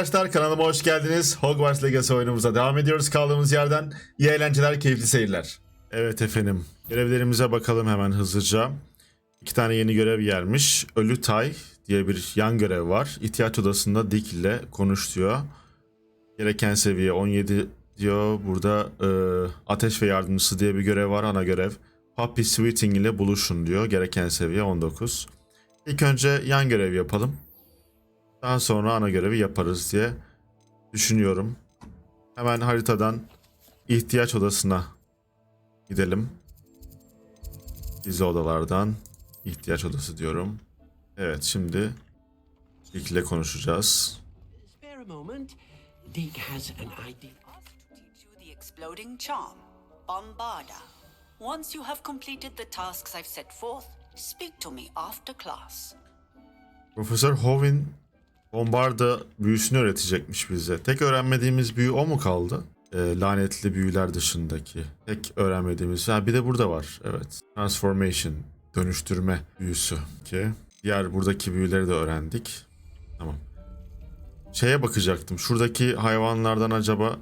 arkadaşlar, kanalıma hoş geldiniz. Hogwarts Legacy oyunumuza devam ediyoruz kaldığımız yerden. İyi eğlenceler, keyifli seyirler. Evet efendim, görevlerimize bakalım hemen hızlıca. 2 tane yeni görev gelmiş. Ölü Tay diye bir yan görev var. İhtiyaç odasında Dick ile konuş diyor. Gereken seviye 17 diyor. Burada Ateş ve Yardimcisi diye bir görev var, ana görev. Poppy Sweeting ile buluşun diyor. Gereken seviye 19. İlk önce yan görev yapalım. Daha sonra ana görevi yaparız diye düşünüyorum. Hemen haritadan ihtiyaç odasına gidelim. Gizli odalardan ihtiyaç odası diyorum. Evet, şimdi Dick ile konuşacağız. Dick has an idea. Teach you the exploding charm, Bombarda. Once you have completed the tasks I've set forth, speak to me after class. Profesör Hovin Bombarda büyüsünü öğretecekmiş bize. Tek öğrenmediğimiz büyü o mu kaldı? Lanetli büyüler dışındaki. Tek öğrenmediğimiz. Ha, bir de burada var. Evet. Transformation. Dönüştürme büyüsü. Ki diğer buradaki büyüleri de öğrendik. Tamam. Şeye bakacaktım. Şuradaki hayvanlardan acaba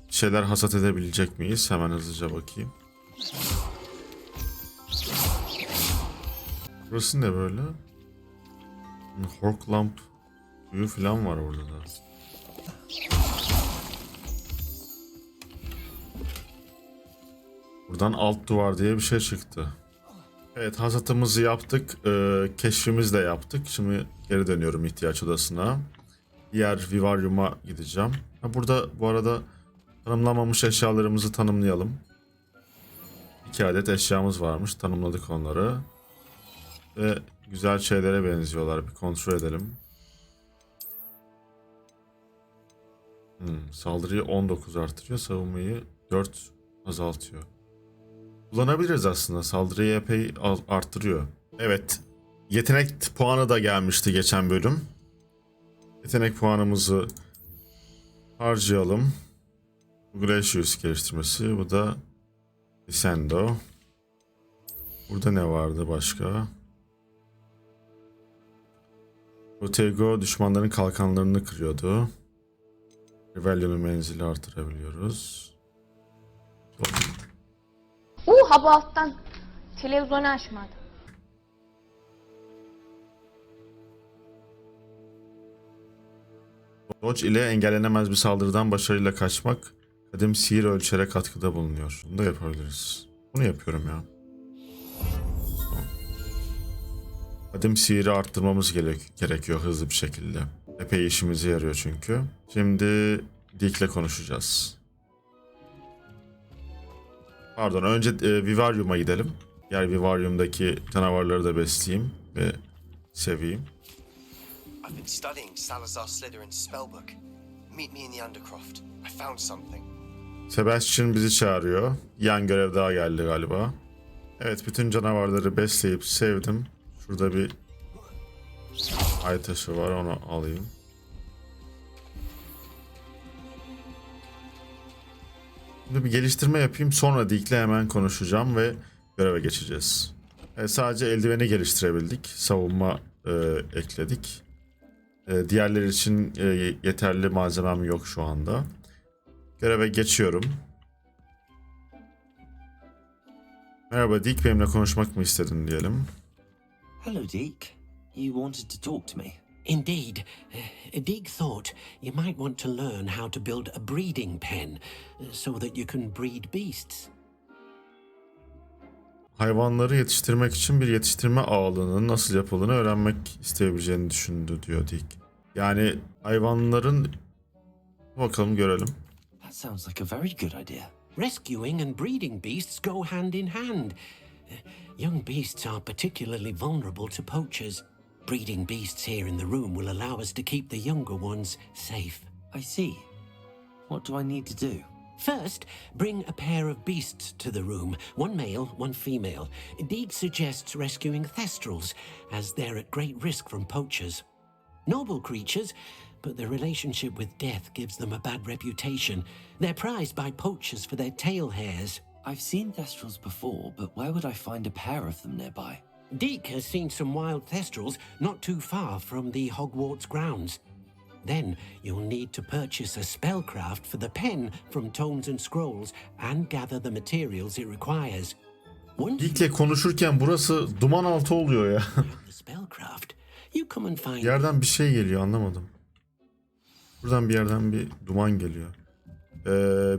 şeyler hasat edebilecek miyiz? Hemen hızlıca bakayım. Burası ne böyle? Horklamp büyü falan var orada da. Buradan alt duvar diye bir şey çıktı. Evet, hasatımızı yaptık. Keşfimizi de yaptık. Şimdi geri dönüyorum ihtiyaç odasına. Diğer vivaryuma gideceğim. Burada bu arada tanımlamamış eşyalarımızı tanımlayalım. 2 adet eşyamız varmış. Tanımladık onları. Ve güzel şeylere benziyorlar. Bir kontrol edelim. Saldırıyı 19 artırıyor. Savunmayı 4 azaltıyor. Kullanabiliriz aslında. Saldırıyı epey arttırıyor. Evet. Yetenek puanı da gelmişti geçen bölüm. Yetenek puanımızı harcayalım. Gracious geliştirmesi. Bu da Descendo. Burada ne vardı başka? Protego düşmanların kalkanlarını kırıyordu. Rebellion'un menzili artırabiliyoruz. Ha bu alttan televizyonu açmadı. Dodge ile engellenemez bir saldırıdan başarıyla kaçmak, kadim sihir ölçere katkıda bulunuyor. Bunu da yapabiliriz. Bunu yapıyorum ya. Kadim sihiri arttırmamız gerekiyor hızlı bir şekilde. Epey işimize yarıyor çünkü. Şimdi Dick'le konuşacağız. Pardon, önce Vivarium'a gidelim. Diğer Vivarium'daki canavarları da besleyeyim ve seveyim. I've been studying Salazar Slytherin's spellbook. Meet me in the Undercroft. I found something. Sebastian bizi çağırıyor. Yan görev daha geldi galiba. Evet, bütün canavarları besleyip sevdim. Şurada bir ay taşı var, onu alayım. Şimdi bir geliştirme yapayım, sonra Dick'le hemen konuşacağım ve göreve geçeceğiz. Sadece eldiveni geliştirebildik. Savunma ekledik. Diğerleri için yeterli malzemem yok şu anda. Göreve geçiyorum. Merhaba Dick, benimle konuşmak mı istedin diyelim. Hello, Deke. You wanted to talk to me? Indeed. Dick thought you might want to learn how to build a breeding pen so that you can breed beasts. Hayvanları yetiştirmek için bir yetiştirme ağlığının nasıl yapıldığını öğrenmek isteyebileceğini düşündü diyor Dick. Yani hayvanların... Bakalım görelim. That sounds like a very good idea. Rescuing and breeding beasts go hand in hand. Young beasts are particularly vulnerable to poachers. Breeding beasts here in the room will allow us to keep the younger ones safe. I see. What do I need to do? First, bring a pair of beasts to the room. One male, one female. Deed suggests rescuing thestrals, as they're at great risk from poachers. Noble creatures, but their relationship with death gives them a bad reputation. They're prized by poachers for their tail hairs. I've seen thestrals before, but where would I find a pair of them nearby? Deek has seen some wild thestrals not too far from the Hogwarts grounds. Then you'll need to purchase a spellcraft for the pen from Tomes and Scrolls and gather the materials it requires. Once İlkle konuşurken burası duman altı oluyor ya. the spellcraft, you come and find Yerden bir şey geliyor, anlamadım. Buradan bir yerden bir duman geliyor.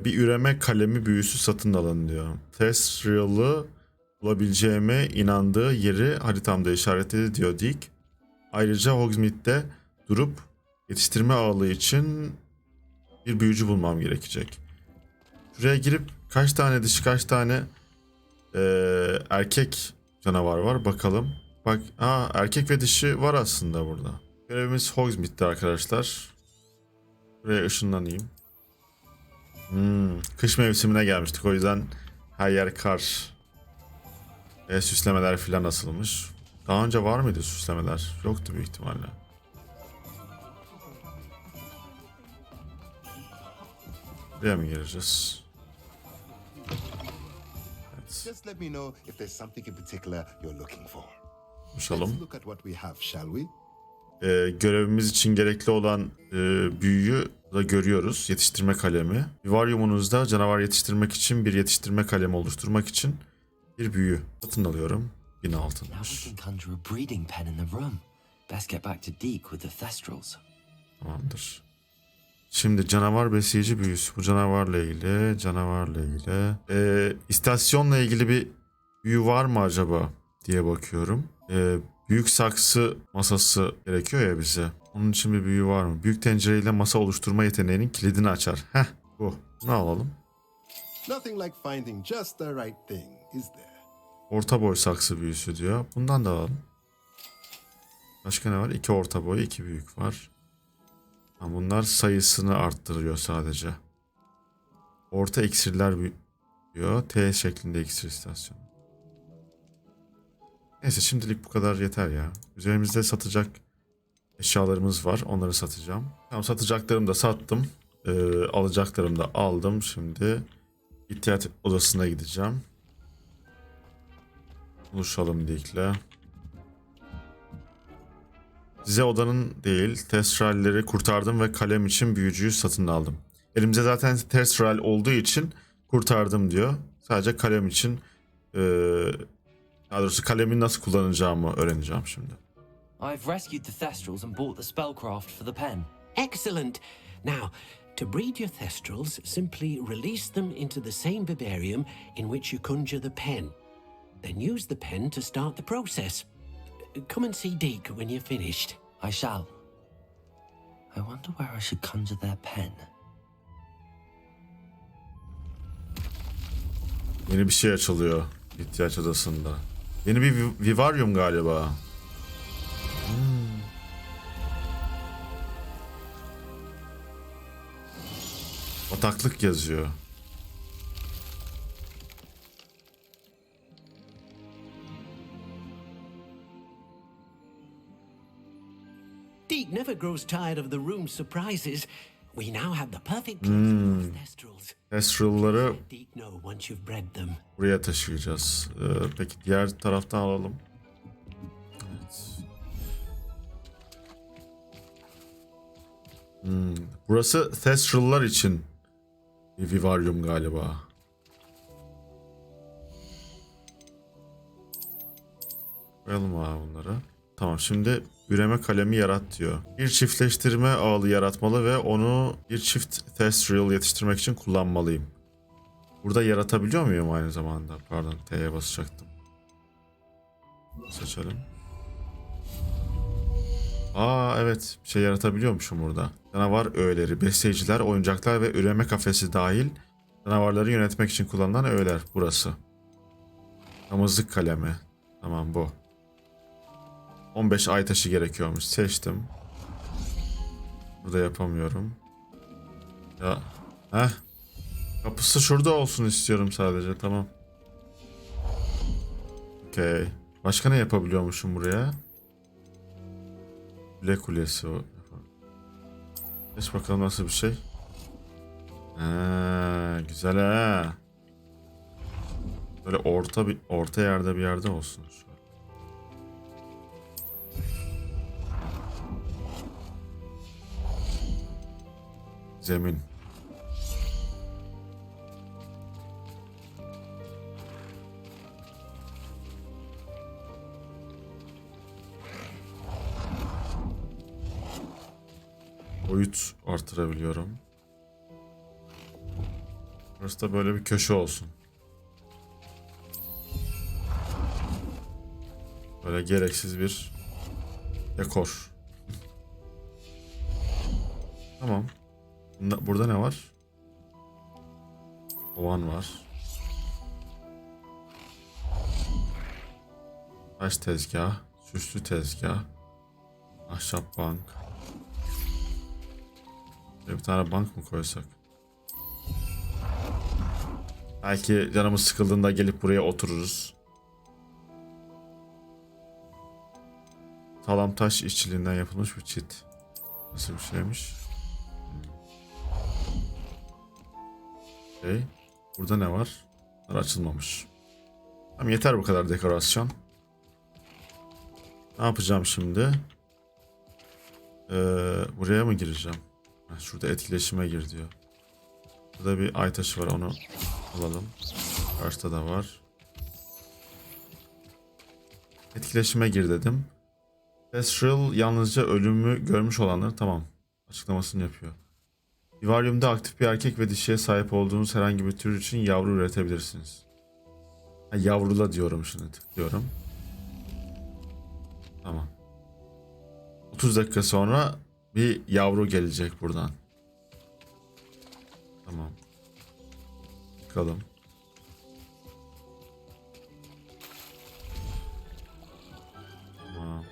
Bir üreme kalemi büyüsü satın alın diyor. Thestral'ı bulabileceğime inandığı yeri haritamda işaretledi diyor Dick. Ayrıca Hogsmeade'de durup yetiştirme ağlı için bir büyücü bulmam gerekecek. Şuraya girip kaç tane dişi, kaç tane erkek canavar var bakalım. Bak, erkek ve dişi var aslında burada. Görevimiz Hogsmeade'de arkadaşlar. Buraya ışınlanayım. Kış mevsimine gelmiştik, o yüzden her yer kar. Süslemeler filan asılmış. Daha önce var mıydı süslemeler? Yoktu büyük ihtimalle. Buraya mı gireceğiz? Evet. Just let me know if there's something in particular you're looking for. Konuşalım. Let's look at what we have, shall we? Görevimiz için gerekli olan büyüyü da görüyoruz. Yetiştirme kalemi. Vivariumunuzda canavar yetiştirmek için bir yetiştirme kalemi oluşturmak için bir büyü satın alıyorum. 1000 Now altınmış. we can conjure a breeding pen in the room. Best get back to Deke with the Thestrals. Tamamdır. Şimdi canavar besleyici büyüsü. Bu canavarla ilgili. İstasyonla ilgili bir büyü var mı acaba diye bakıyorum. Büyük saksı masası gerekiyor ya bize. Onun için bir büyü var mı? Büyük tencereyle masa oluşturma yeteneğinin kilidini açar. Bu. Ne alalım? Nothing like finding just the right thing, is there? Orta boy saksı büyüsü diyor. Bundan da alalım. Başka ne var? 2 orta boy, 2 büyük var. Bunlar sayısını arttırıyor sadece. Orta iksirler diyor. T şeklinde iksir istasyonu. Neyse, şimdilik bu kadar yeter ya. Üzerimizde satacak eşyalarımız var. Onları satacağım. Tamam, satacaklarımı da sattım. Alacaklarımı da aldım. Şimdi ihtiyaç odasına gideceğim. Buluşalım Dick'le. Size odanın değil, Thestral'leri kurtardım ve kalem için büyücüyü satın aldım. Elimizde zaten Thestral olduğu için kurtardım diyor. Sadece kalem için, daha doğrusu kalemi nasıl kullanacağımı öğreneceğim şimdi. I've rescued the Thestrals and bought the spellcraft for the pen. Excellent. Now, to breed your Thestrals, simply release them into the same vivarium in which you conjure the pen. Then use the pen to start the process. Come and see Deke when you're finished. I shall. I wonder where I should conjure their pen. Yeni bir şey açılıyor ihtiyaç odasında. Yeni bir vivarium galiba. Bataklık yazıyor. Deke never grows tired of the room's surprises. We now have the perfect place for those Thestrals. Thestral'ları Deke know once you've bred them. buraya taşıyacağız. Peki diğer taraftan alalım. Evet. Burası Thestral'lar için bir vivarium galiba. Koyalım abi bunları. Tamam, şimdi üreme kalemi yarat diyor. Bir çiftleştirme ağlı yaratmalı ve onu bir çift Thestral yetiştirmek için kullanmalıyım. Burada yaratabiliyor muyum aynı zamanda? Pardon, T'ye basacaktım. Seçelim. Evet, bir şey yaratabiliyormuşum burada. Canavar öğeleri, besleyiciler, oyuncaklar ve üreme kafesi dahil canavarları yönetmek için kullanılan öğeler burası. Damızlık kalemi. Tamam, bu. 15 ay taşı gerekiyormuş. Seçtim. Burada yapamıyorum. Ya. Kapısı şurada olsun istiyorum sadece. Tamam. Okey. Başka ne yapabiliyormuşum buraya? Kule kulesi o. Geç bakalım nasıl bir şey. Güzel ha. Böyle orta yerde bir yerde olsun şu. Zemin. Boyut artırabiliyorum. Burası da böyle bir köşe olsun. Böyle gereksiz bir dekor. Tamam. Burada ne var? Kovan var. Taş tezgah, süslü tezgah, ahşap bank. Bir tane bank mı koysak? Belki canımız sıkıldığında gelip buraya otururuz. Sağlam taş işçiliğinden yapılmış bir çit. Nasıl bir şeymiş? Burada ne var? Bunlar açılmamış. Tamam, yeter bu kadar dekorasyon. Ne yapacağım şimdi? Buraya mı gireceğim? Şurada etkileşime gir diyor. Burada bir ay taşı var, onu alalım. Karşıda da var. Etkileşime gir dedim. Thestral yalnızca ölümü görmüş olanları, tamam. Açıklamasını yapıyor. Vivaryum'da aktif bir erkek ve dişiye sahip olduğunuz herhangi bir tür için yavru üretebilirsiniz. Yavrula diyorum şimdi, tıklıyorum. Tamam. 30 dakika sonra bir yavru gelecek buradan. Tamam. Bakalım. Tamam.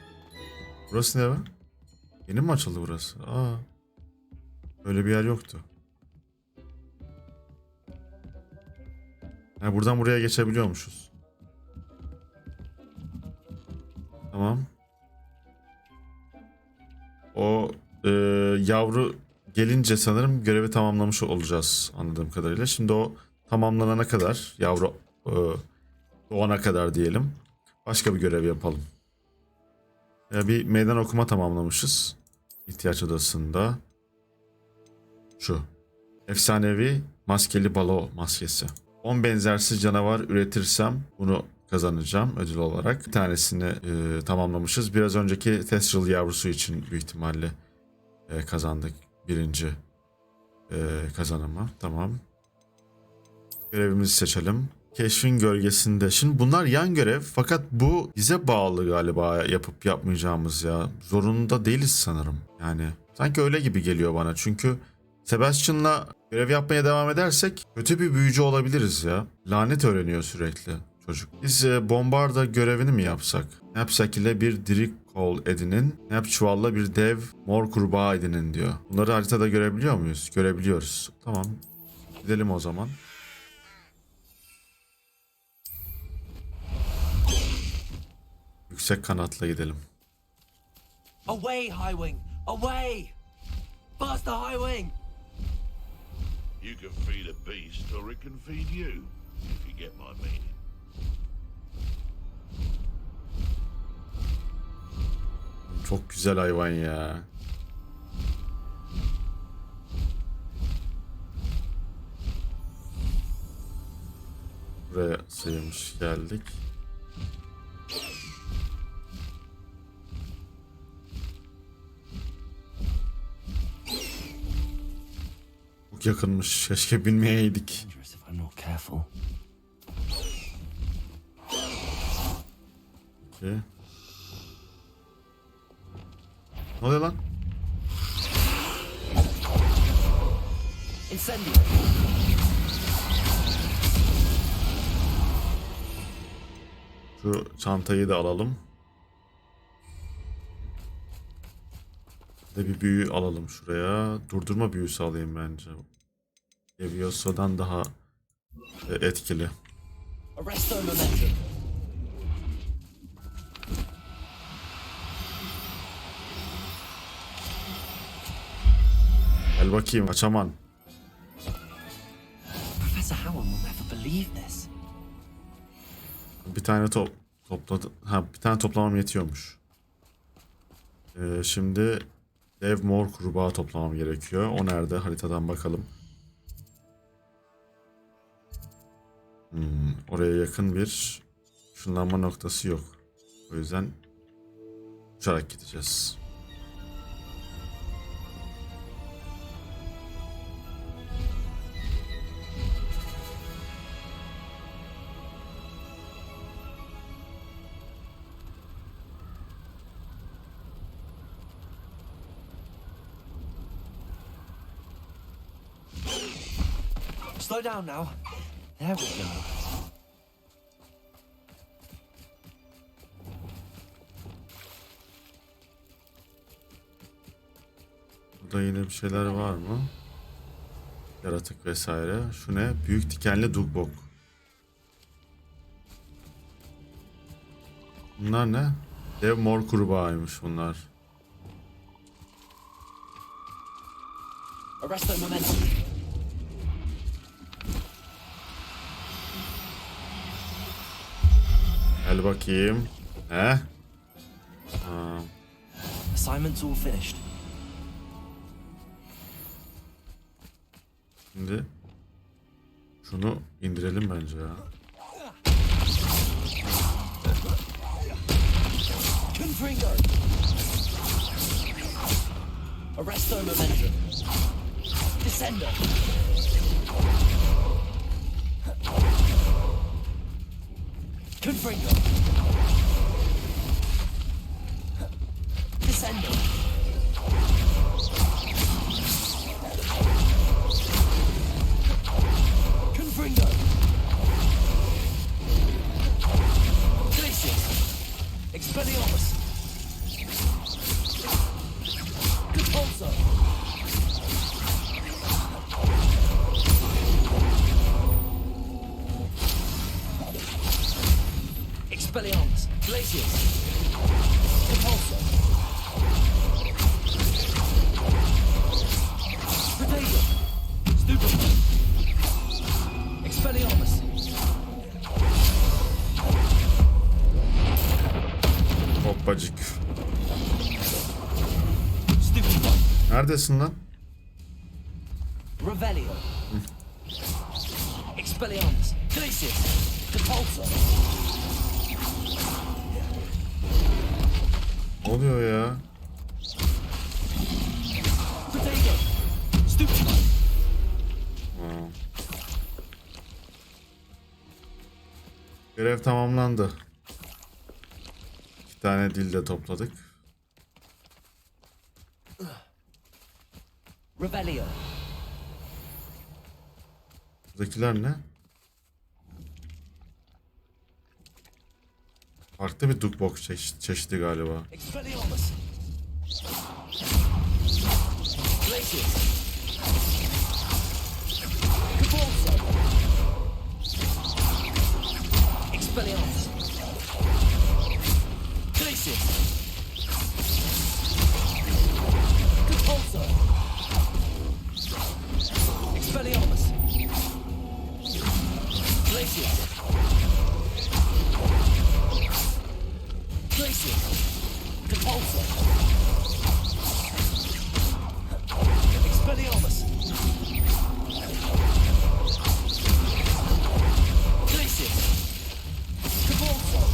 Burası ne be? Yeni mi açıldı burası? Aa. Öyle bir yer yoktu. Yani buradan buraya geçebiliyormuşuz. Tamam. O yavru gelince sanırım görevi tamamlamış olacağız anladığım kadarıyla. Şimdi o tamamlanana kadar, yavru doğana kadar diyelim, başka bir görev yapalım. Bir meydan okuma tamamlamışız. İhtiyaç odasında. Şu. Efsanevi maskeli balo maskesi. 10 benzersiz canavar üretirsem bunu kazanacağım ödül olarak. Bir tanesini tamamlamışız. Biraz önceki Thestral yavrusu için büyük ihtimalle kazandık birinci kazanımı. Tamam. Görevimizi seçelim. Keşfin gölgesinde. Şimdi bunlar yan görev, fakat bu bize bağlı galiba yapıp yapmayacağımız ya. Zorunda değiliz sanırım. Yani sanki öyle gibi geliyor bana. Çünkü Sebastian'la görev yapmaya devam edersek kötü bir büyücü olabiliriz ya. Lanet öğreniyor sürekli çocuk. Biz bombarda görevini mi yapsak? Knapsack ile bir diri kol edinin. Knap çuvalla bir dev mor kurbağa edinin diyor. Bunları haritada görebiliyor muyuz? Görebiliyoruz. Tamam. Gidelim o zaman. Yüksek kanatla gidelim. Away, Highwing! Away! Faster, Highwing! You can feed a beast or it can feed you, if you get my meaning. Çok güzel hayvan ya. Buraya sıyırmış geldik. Çok yakınmış. Keşke bilmeyeydik. Dangerous if I'm not careful. Okay. Ne oluyor lan? Incendio! Şu çantayı da alalım. Bir büyü alalım şuraya. Durdurma büyüsü alayım bence. Levioso'dan daha etkili. Arresto momentum! Gel bakayım kaçaman. Professor Howard will never believe this. Bir tane topladı. Ha, bir tane toplamam yetiyormuş. Şimdi Dev mor kurbağa toplamam gerekiyor. O nerede? Haritadan bakalım. Oraya yakın bir ışınlanma noktası yok. O yüzden uçarak gideceğiz. Slow down now. There we go. Burada yine bir şeyler var mı? Yaratık vesaire. Şu ne? Büyük dikenli dugbok. Bunlar ne? Dev mor kurbağaymış bunlar. Arrest the momentum. Gel bakayım. He? Assignment's all finished. Şimdi şunu indirelim bence ya. Confringo. Arrest the momentum. Descender. Confringo. Descender. Confringo. Glacius. Expelliarmus. Repulsor. Expelliarmus. Glacius. Repulsor. Potato. Stupid. Expelliarmus. Hoppacık. Stupid. Neredesin lan? Revelio. Expelliarmus. Glacius. Repulsor. Ne oluyor ya? Potato. Stupid. Görev tamamlandı. 2 tane dil de topladık. Revelio. Buradakiler ne? Farklı bir dugbok çeşidi galiba. Expelliarmus. Glacius. Repulsor. Expelliarmus. Glacius. Repulsor. Expelliarmus. Glacius. Glacius. Repulsor. Expelliarmus. Glacius. Repulsor.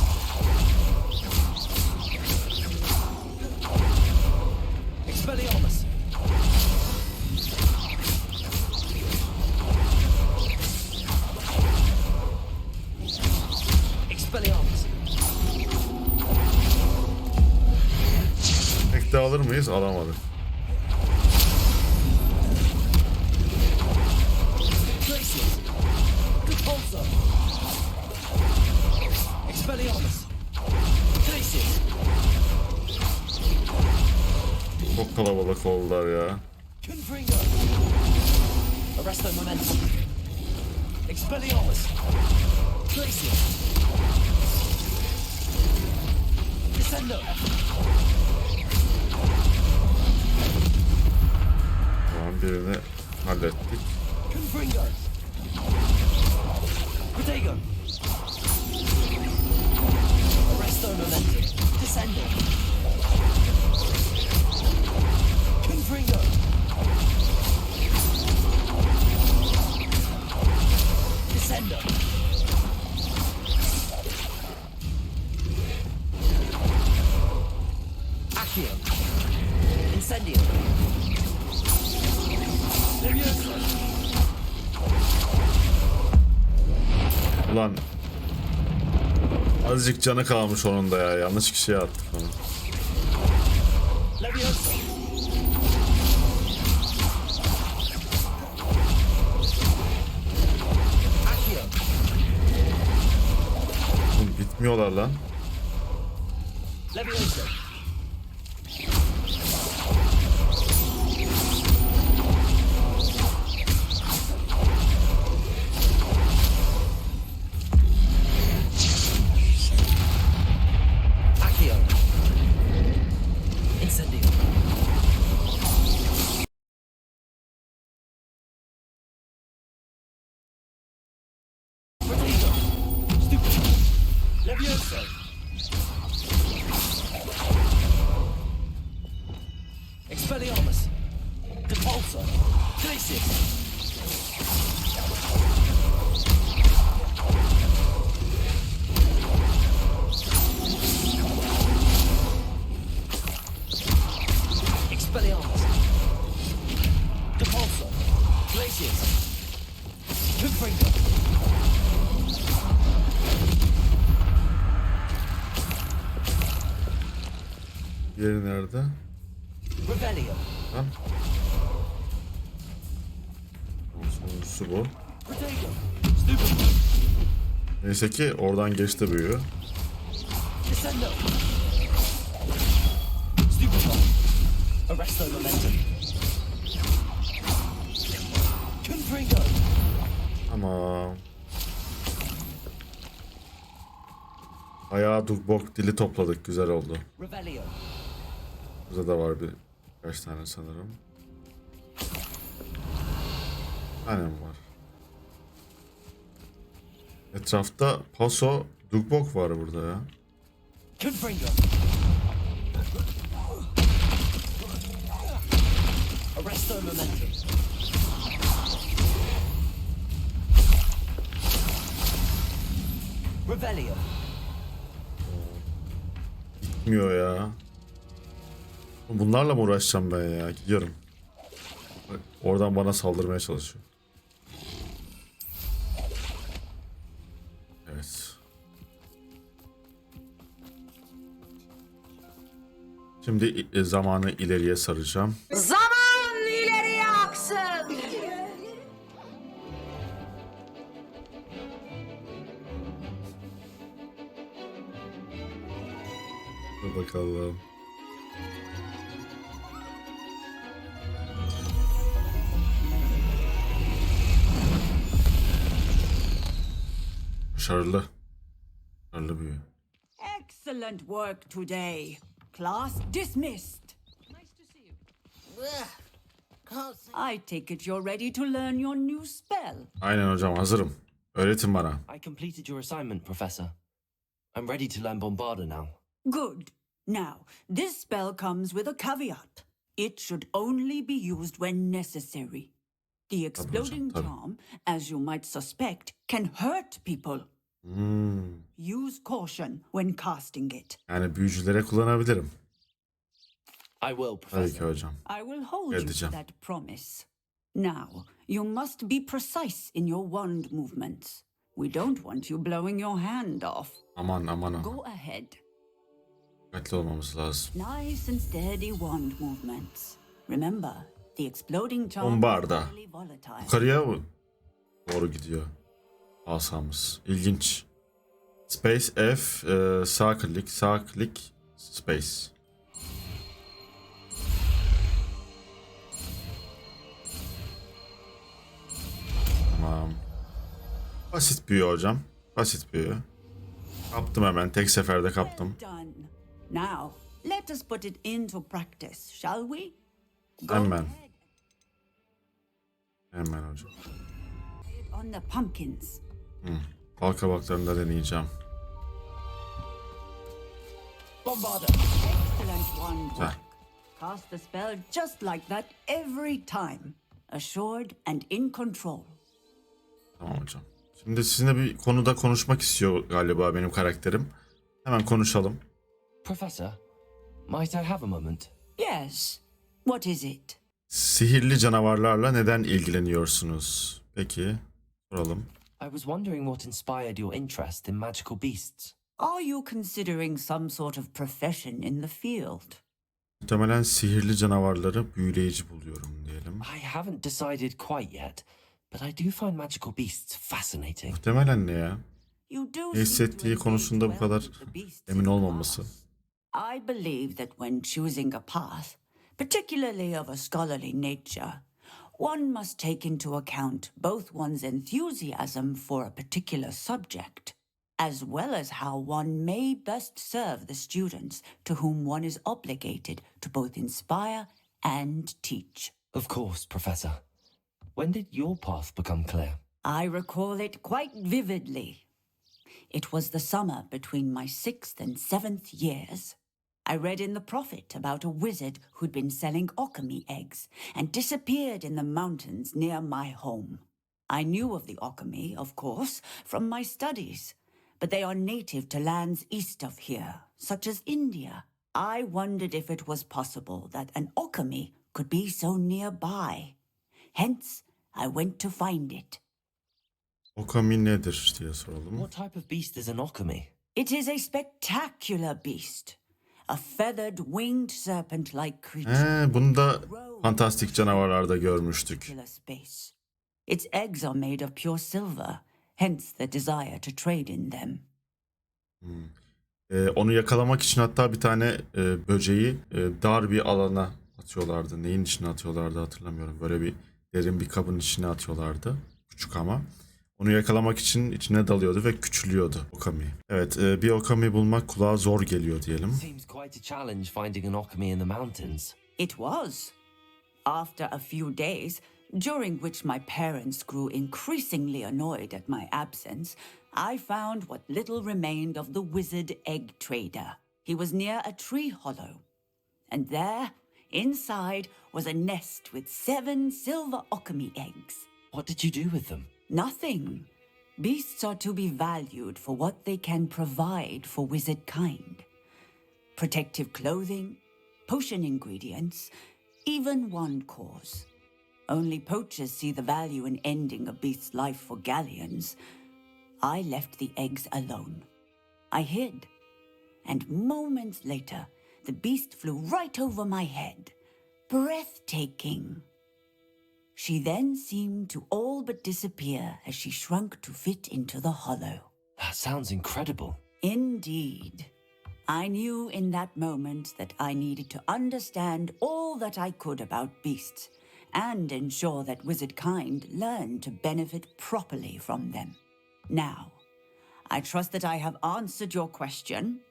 Expelliarmus. Expelliarmus. Tek de alır mıyız? Alamadık. Glacius. Repulsor. Expelliarmus. Glacius. Çok kalabalık oldular ya. Confringo. Arresto momentum. Expelliarmus. Glacius. Descendo. Tamam, birini hallettik. Confringo. Protego. Arresto momentum. Descendo. Accio. Incendio. Levioso. Ulan azıcık canı kalmış onun da ya. Yanlış kişiye attık onu. Levioso. Accio. Oğlum bitmiyorlar lan. Levioso. Accio. Incendio. Protego. Stupid. Levioso. Expelliarmus. Depulso. Glacius. Expelliarmus. Depulso. Glacius. Confringo. Diğeri nerede? Revelio. Lan. Sonuncusu bu. Protego. Stupid. Neyse ki oradan geçti büyü. Descendo. Stupefy. Arresto momentum. Confringo. Ama ayağı dugbok dili topladık. Güzel oldu. Revelio. Burada da var birkaç tane sanırım. Aynen var. Etrafta paso dugbok var burada ya. Confringo. Arresto momentum. Revelio. Gitmiyor ya. Bunlarla mı uğraşacağım ben ya? Gidiyorum. Bak, oradan bana saldırmaya çalışıyor. Evet. Şimdi zamanı ileriye saracağım. Zaman ileriye aksın. Dur bakalım. Başarılı. Başarılı büyü. Excellent work today. Class dismissed. I take it you're ready to learn your new spell. Aynen hocam, hazırım. Öğretin bana. I completed your assignment, Professor. I'm ready to learn Bombarda now. Good. Now, this spell comes with a caveat. It should only be used when necessary. The exploding tabii. charm, as you might suspect, can hurt people. Use caution when casting it. Yani büyücülere kullanabilirim. I will, Tabii ki Professor. hocam. I will hold you to Edeceğim. that promise. Now, you must be precise in your wand movements. We don't want you blowing your hand off. Aman aman aman. Go ahead. Dikkatli olmamız lazım. Nice and steady wand movements. Remember, the exploding charm Bombarda. is highly volatile. Yukarıya mı? Doğru gidiyor. Asamız. İlginç. Space F, sağ klik, space. Tamam. Basit büyü hocam. Basit büyü. Kaptım hemen. Tek seferde kaptım. Well done. Now, let us put it into practice, shall we? Go Hemen. ahead Hemen hocam. on the pumpkins. Bal kabaklarını da deneyeceğim. Bombarda. Excellent wand work. Güzel. Cast the spell just like that every time. Assured and in control. Tamam hocam. Şimdi sizinle bir konuda konuşmak istiyor galiba benim karakterim. Hemen konuşalım. Professor, Might I have a moment? Yes. What is it? Sihirli canavarlarla neden ilgileniyorsunuz? Peki, soralım. I was wondering what inspired your interest in magical beasts. Are you considering some sort of profession in the field? Muhtemelen sihirli canavarları büyüleyici buluyorum diyelim. I haven't decided quite yet, but I do find magical beasts fascinating. Muhtemelen ne ya? You do Ne hissettiği konusunda bu kadar emin olmaması. I believe that when choosing a path, particularly of a scholarly nature, one must take into account both one's enthusiasm for a particular subject, as well as how one may best serve the students to whom one is obligated to both inspire and teach. Of course, Professor. When did your path become clear? I recall it quite vividly. It was the summer between my 6th and 7th years. I read in the Prophet about a wizard who'd been selling alchemy eggs and disappeared in the mountains near my home. I knew of the alchemy, of course, from my studies, but they are native to lands east of here, such as India. I wondered if it was possible that an alchemy could be so nearby. Hence, I went to find it. Okami nedir diye soralım. What type of beast is an alchemy? It is a spectacular beast. A feathered, winged serpent-like creature. Bunu da fantastik canavarlarda görmüştük. Space. Its eggs are made of pure silver, hence the desire to trade in them. Onu yakalamak için hatta bir tane böceği dar bir alana atıyorlardı. Neyin içine atıyorlardı hatırlamıyorum. Böyle bir derin bir kabın içine atıyorlardı. Küçük ama. Onu yakalamak için içine dalıyordu ve küçülüyordu okami. Evet, bir okami bulmak kulağa zor geliyor diyelim. Seems quite a challenge finding an alchemy in the mountains. It was. After a few days, during which my parents grew increasingly annoyed at my absence, I found what little remained of the wizard egg trader. He was near a tree hollow. And there, inside, was a nest with 7 silver alchemy eggs. What did you do with them? Nothing. Beasts are to be valued for what they can provide for wizard kind. Protective clothing, potion ingredients, even wand cores. Only poachers see the value in ending a beast's life for galleons. I left the eggs alone. I hid. And moments later, the beast flew right over my head. Breathtaking. She then seemed to all but disappear as she shrunk to fit into the hollow. That sounds incredible. Indeed. I knew in that moment that I needed to understand all that I could about beasts and ensure that wizard kind learned to benefit properly from them. Now, I trust that I have answered your question.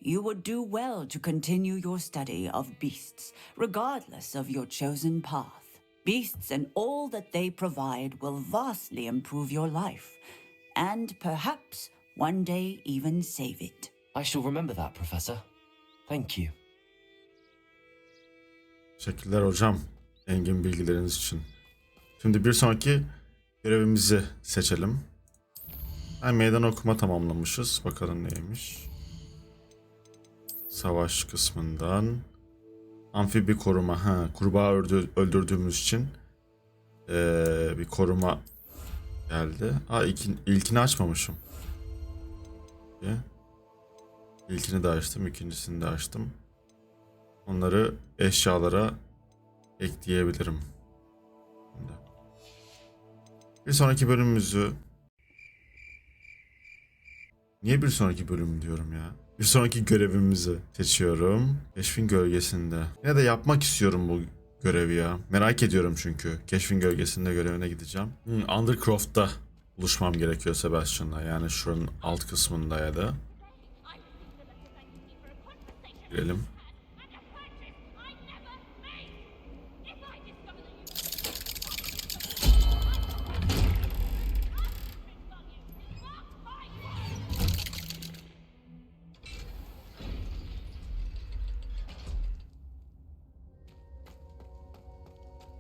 You would do well to continue your study of beasts, regardless of your chosen path. Beasts and all that they provide will vastly improve your life, and perhaps one day even save it. I shall remember that, Professor. Thank you. Teşekkürler hocam, engin bilgileriniz için. Şimdi bir sonraki görevimizi seçelim. Meydan okuma tamamlamışız. Bakalım neymiş. Savaş kısmından. Amfibi koruma. Kurbağa öldürdüğümüz için bir koruma geldi. İlkini açmamışım. İlkini de açtım. İkincisini de açtım. Onları eşyalara ekleyebilirim. Bir sonraki bölümümüzü... Niye bir sonraki bölüm diyorum ya? Bir sonraki görevimizi seçiyorum. Keşfin gölgesinde. Yine de yapmak istiyorum bu görevi ya. Merak ediyorum çünkü. Keşfin gölgesinde görevine gideceğim. Undercroft'ta buluşmam gerekiyor Sebastian'la. Yani şuranın alt kısmında ya da. Girelim.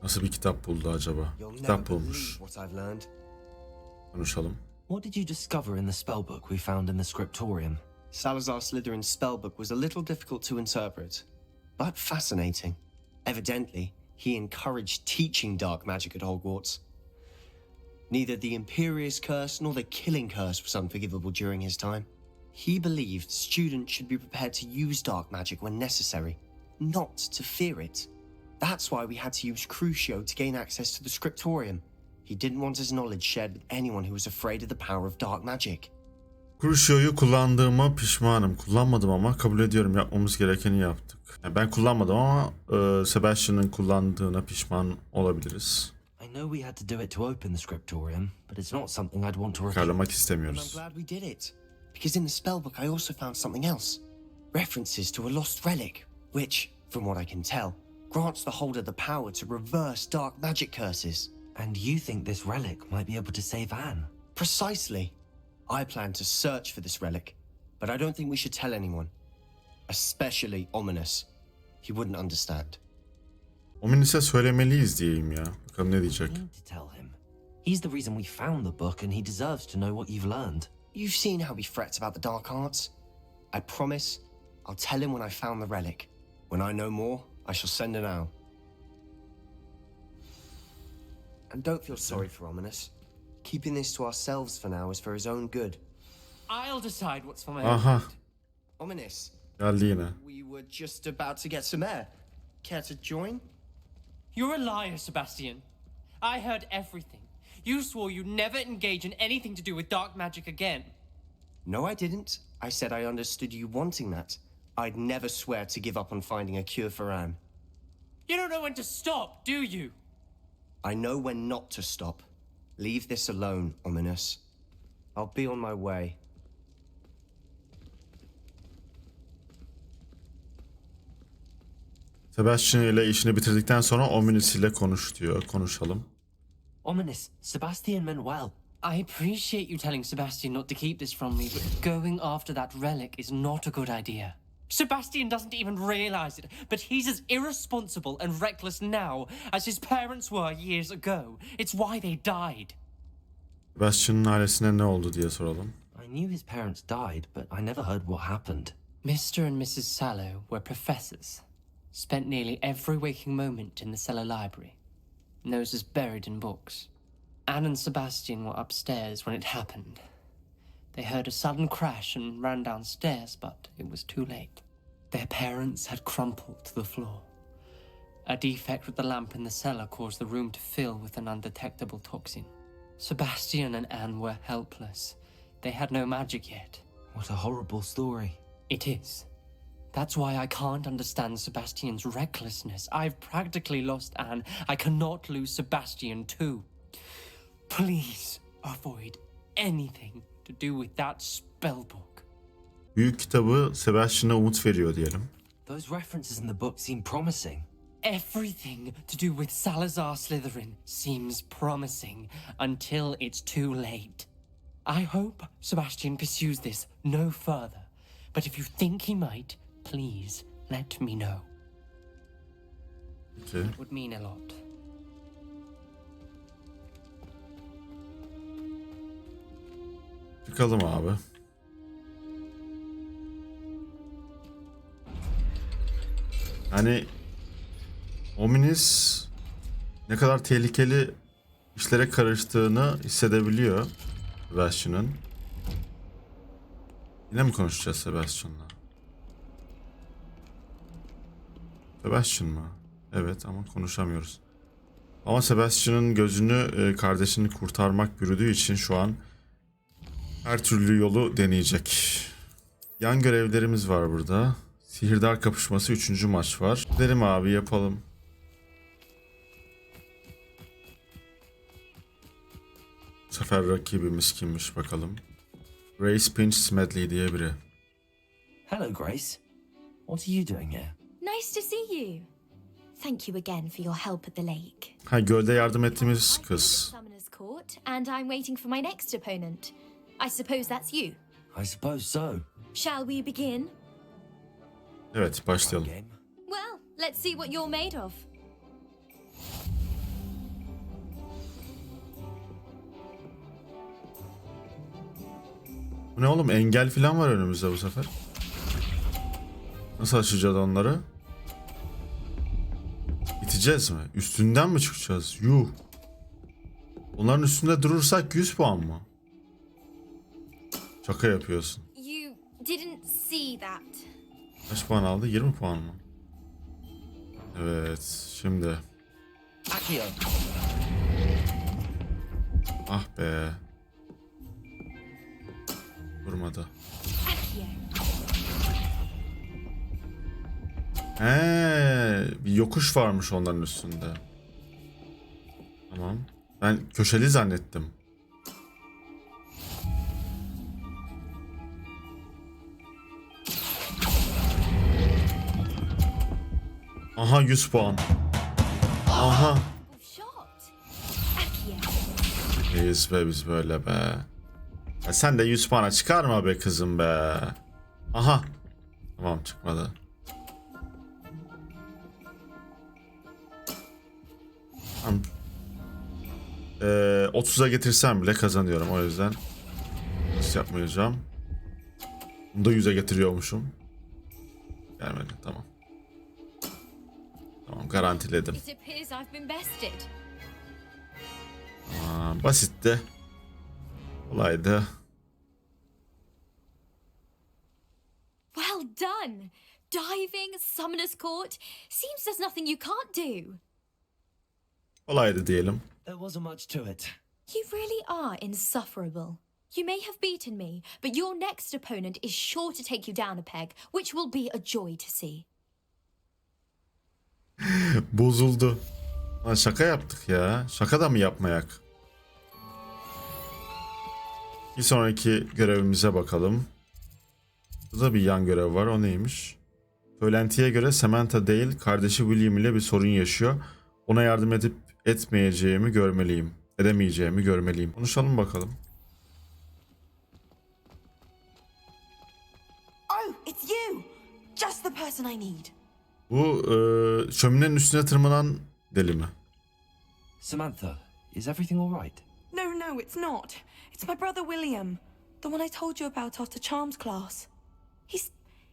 Nasıl bir kitap buldu acaba? Kitap bulmuş. Konuşalım. What did you discover in the spellbook we found in the scriptorium? Salazar Slytherin's spellbook was a little difficult to interpret, but fascinating. Evidently, he encouraged teaching dark magic at Hogwarts. Neither the Imperious Curse nor the Killing Curse was unforgivable during his time. He believed students should be prepared to use dark magic when necessary, not to fear it. That's why we had to use Crucio to gain access to the Scriptorium. He didn't want his knowledge shared with anyone who was afraid of the power of dark magic. Crucio'yu kullandığıma pişmanım. Kullanmadım ama kabul ediyorum, yapmamız gerekeni yaptık. Yani ben kullanmadım ama Sebastian'ın kullandığına pişman olabiliriz. I know we had to do it to open the Scriptorium, but it's not something I'd want to repeat. Karlamak And I'm istemiyoruz. glad we did it, because in the spellbook I also found something else. References to a lost relic, which, from what I can tell, grants the holder the power to reverse dark magic curses. And you think this relic might be able to save Anne? Precisely. I plan to search for this relic, but I don't think we should tell anyone. Especially Ominous. He wouldn't understand. Ominis'e söylemeliyiz diyeyim ya. Bakalım ne diyecek. You need to tell him. He's the reason we found the book and he deserves to know what you've learned. You've seen how he frets about the dark arts. I promise I'll tell him when I found the relic. When I know more, I shall send an owl. And don't feel sorry for Ominous. Keeping this to ourselves for now is for his own good. I'll decide what's for my Aha. own good. Ominous, Geldi yine. we were just about to get some air. Care to join? You're a liar, Sebastian. I heard everything. You swore you'd never engage in anything to do with dark magic again. No, I didn't. I said I understood you wanting that. I'd never swear to give up on finding a cure for Anne. You don't know when to stop, do you? I know when not to stop. Leave this alone, Ominous. I'll be on my way. Sebastian ile işini bitirdikten sonra Ominis ile konuş diyor. Konuşalım. Ominous, Sebastian meant well. I appreciate you telling Sebastian not to keep this from me, but going after that relic is not a good idea. Sebastian doesn't even realize it, but he's as irresponsible and reckless now as his parents were years ago. It's why they died. Sebastian'ın ailesine ne oldu diye soralım. I knew his parents died, but I never heard what happened. Mr. and Mrs. Sallow were professors. Spent nearly every waking moment in the cellar library. Noses buried in books. Anne and Sebastian were upstairs when it happened. They heard a sudden crash and ran downstairs, but it was too late. Their parents had crumpled to the floor. A defect with the lamp in the cellar caused the room to fill with an undetectable toxin. Sebastian and Anne were helpless. They had no magic yet. What a horrible story. It is. That's why I can't understand Sebastian's recklessness. I've practically lost Anne. I cannot lose Sebastian too. Please avoid anything to do with that spellbook. Büyük kitabı Sebastian'a umut veriyor diyelim. Those references in the book seem promising. Everything to do with Salazar Slytherin seems promising until it's too late. I hope Sebastian pursues this no further, but if you think he might, please let me know. Okay. It would mean a lot. Çıkalım abi. Hani Ominis ne kadar tehlikeli işlere karıştığını hissedebiliyor Sebastian'ın. Yine mi konuşacağız Sebastian'la? Sebastian mı? Evet ama konuşamıyoruz. Ama Sebastian'ın gözünü kardeşini kurtarmak bürüdüğü için şu an her türlü yolu deneyecek. Yan görevlerimiz var burada. Sihirdar kapışması 3. maç var. Gidelim abi yapalım. Bu sefer rakibimiz kimmiş bakalım. Grace Pinch Smedley diye biri. Hello, Grace. What are you doing here? Nice to see you. Thank you again for your help at the lake. Ha, gölde yardım ettiğimiz I've been kız. at Summoner's Court, and I'm waiting for my next opponent. I suppose that's you. I suppose so. Shall we begin? Evet, başlayalım. Game. Well, let's see what you're made of. Bu ne oğlum? Engel falan var önümüzde bu sefer. Nasıl aşacağız onları? İteceğiz mi? Üstünden mi çıkacağız? Yuh. Onların üstünde durursak 100 puan mı? Şaka yapıyorsun. You didn't see that. Kaç puan aldı? 20 puan mı? Evet. Şimdi. Ah be. Vurmadı. Bir yokuş varmış onların üstünde. Tamam. Ben köşeli zannettim. Aha 100 puan. Aha. Neyiz be biz böyle be. Ya sen de 100 puana çıkarma be kızım be. Aha. Tamam çıkmadı. Tamam. 30'a getirsem bile kazanıyorum o yüzden. Hiç yapmayacağım. Bunu da 100'e getiriyormuşum. Gelmedi tamam. Tamam garantiledim. It appears I've been bested. Basitti. Kolaydı. Well done. Diving, summoner's court. Seems there's nothing you can't do. Kolaydı diyelim. There wasn't much to it. You really are insufferable. You may have beaten me, but your next opponent is sure to take you down a peg, which will be a joy to see. Bozuldu. Lan şaka yaptık ya. Şaka da mı yapmayak? Bir sonraki görevimize bakalım. Burada bir yan görev var. O neymiş? Söylentiye göre Samantha değil, kardeşi William ile bir sorun yaşıyor. Ona yardım etmeyeceğimi görmeliyim. Edemeyeceğimi görmeliyim. Konuşalım bakalım. Oh, it's you. Just the person I need. Bu şöminenin üstüne tırmanan deli mi? Samantha, is everything all right? No, it's not. It's my brother William, the one I told you about after Charms class.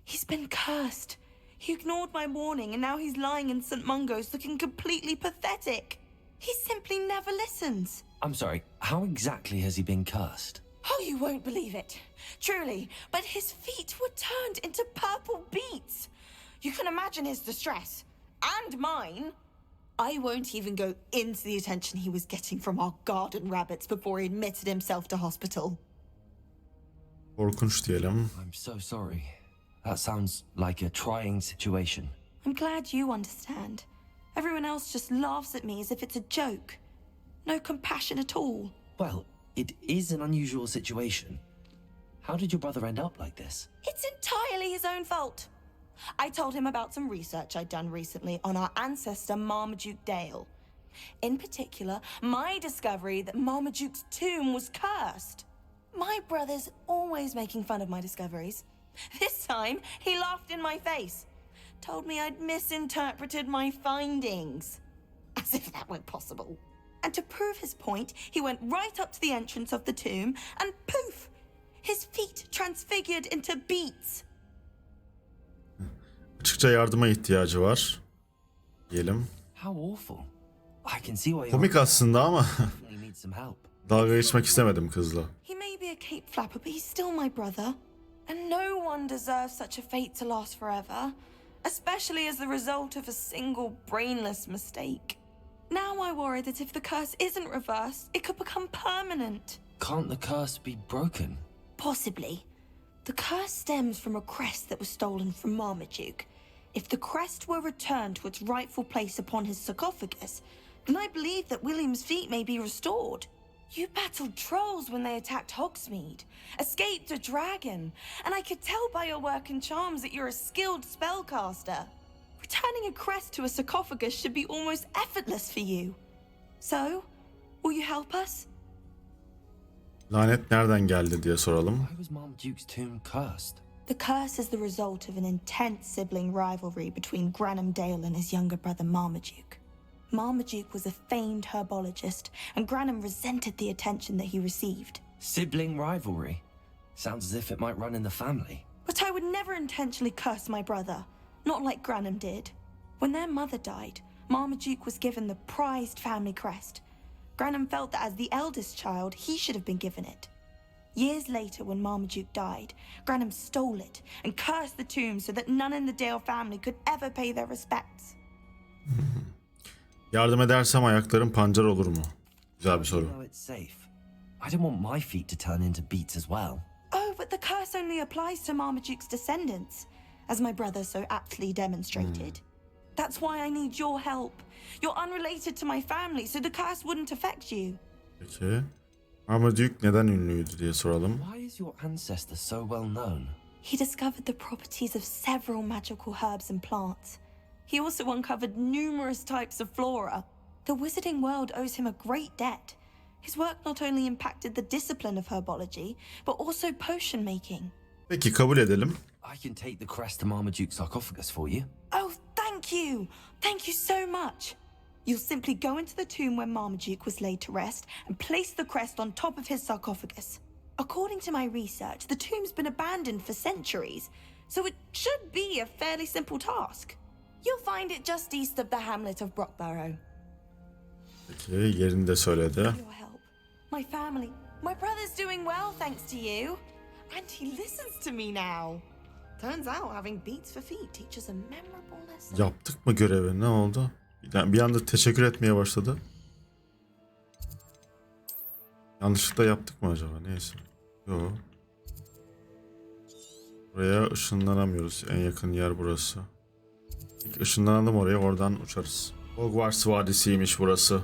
He's been cursed. He ignored my warning and now he's lying in St. Mungo's looking completely pathetic. He simply never listens. I'm sorry, how exactly has he been cursed? Oh, you won't believe it. Truly, but his feet were turned into purple beets. You can imagine his distress. And mine. I won't even go into the attention he was getting from our garden rabbits before he admitted himself to hospital. Korkunç diyelim. I'm so sorry. That sounds like a trying situation. I'm glad you understand. Everyone else just laughs at me as if it's a joke. No compassion at all. Well, it is an unusual situation. How did your brother end up like this? It's entirely his own fault. I told him about some research I'd done recently on our ancestor Marmaduke Dale. In particular, my discovery that Marmaduke's tomb was cursed. My brother's always making fun of my discoveries. This time, he laughed in my face. Told me I'd misinterpreted my findings. As if that were possible. And to prove his point, he went right up to the entrance of the tomb and poof! His feet transfigured into beets. Açıkça yardıma ihtiyacı var. Diyelim. How awful. I can see why Komik aslında ama definitely need some help. dalga geçmek istemedim kızla. He may be a cape flapper, but he's still my brother. And no one deserves such a fate to last forever. Especially as the result of a single brainless mistake. Now I worry that if the curse isn't reversed, it could become permanent. Can't the curse be broken? Possibly. The curse stems from a crest that was stolen from Marmaduke. If the crest were returned to its rightful place upon his sarcophagus, then I believe that William's feet may be restored. You battled trolls when they attacked Hogsmeade, escaped a dragon, and I could tell by your work and charms that you're a skilled spellcaster. Returning a crest to a sarcophagus should be almost effortless for you. So, will you help us? Lanet nereden geldi diye soralım. Why was Marmaduke's tomb cursed? The curse is the result of an intense sibling rivalry between Granham Dale and his younger brother Marmaduke. Marmaduke was a famed herbologist, and Granham resented the attention that he received. Sibling rivalry? Sounds as if it might run in the family. But I would never intentionally curse my brother, not like Granham did. When their mother died, Marmaduke was given the prized family crest. Granham felt that as the eldest child, he should have been given it. Years later, when Marmaduke died, Granham stole it and cursed the tomb so that none in the Dale family could ever pay their respects. Yardım edersem ayaklarım pancar olur mu? Güzel bir soru. How do you know it's safe? I don't want my feet to turn into beets as well. Oh, but the curse only applies to Marmaduke's descendants, as my brother so aptly demonstrated. That's why I need your help. You're unrelated to my family, so the curse wouldn't affect you. Peki. Marmaduke neden ünlüydü diye soralım. Why is your ancestor so well known? He discovered the properties of several magical herbs and plants. He also uncovered numerous types of flora. The wizarding world owes him a great debt. His work not only impacted the discipline of herbology, but also potion making. Peki kabul edelim. I can take the crest to Marmaduke's sarcophagus for you. Oh, thank you! Thank you so much! You'll simply go into the tomb where Marmaduke was laid to rest and place the crest on top of his sarcophagus. According to my research, the tomb's been abandoned for centuries, so it should be a fairly simple task. You'll find it just east of the hamlet of Brockborough. Peki yerini de söyledi. Your help. My family. My brother's doing well thanks to you. And he listens to me now. Turns out having beats for feet teaches a memorable lesson. Yaptık mı görevi? Ne oldu? Bir anda teşekkür etmeye başladı. Yanlışlıkla yaptık mı acaba? Neyse. Yok. Buraya ışınlanamıyoruz. En yakın yer burası. Işınlanalım oraya, oradan uçarız. Hogwarts Vadisi'ymiş burası.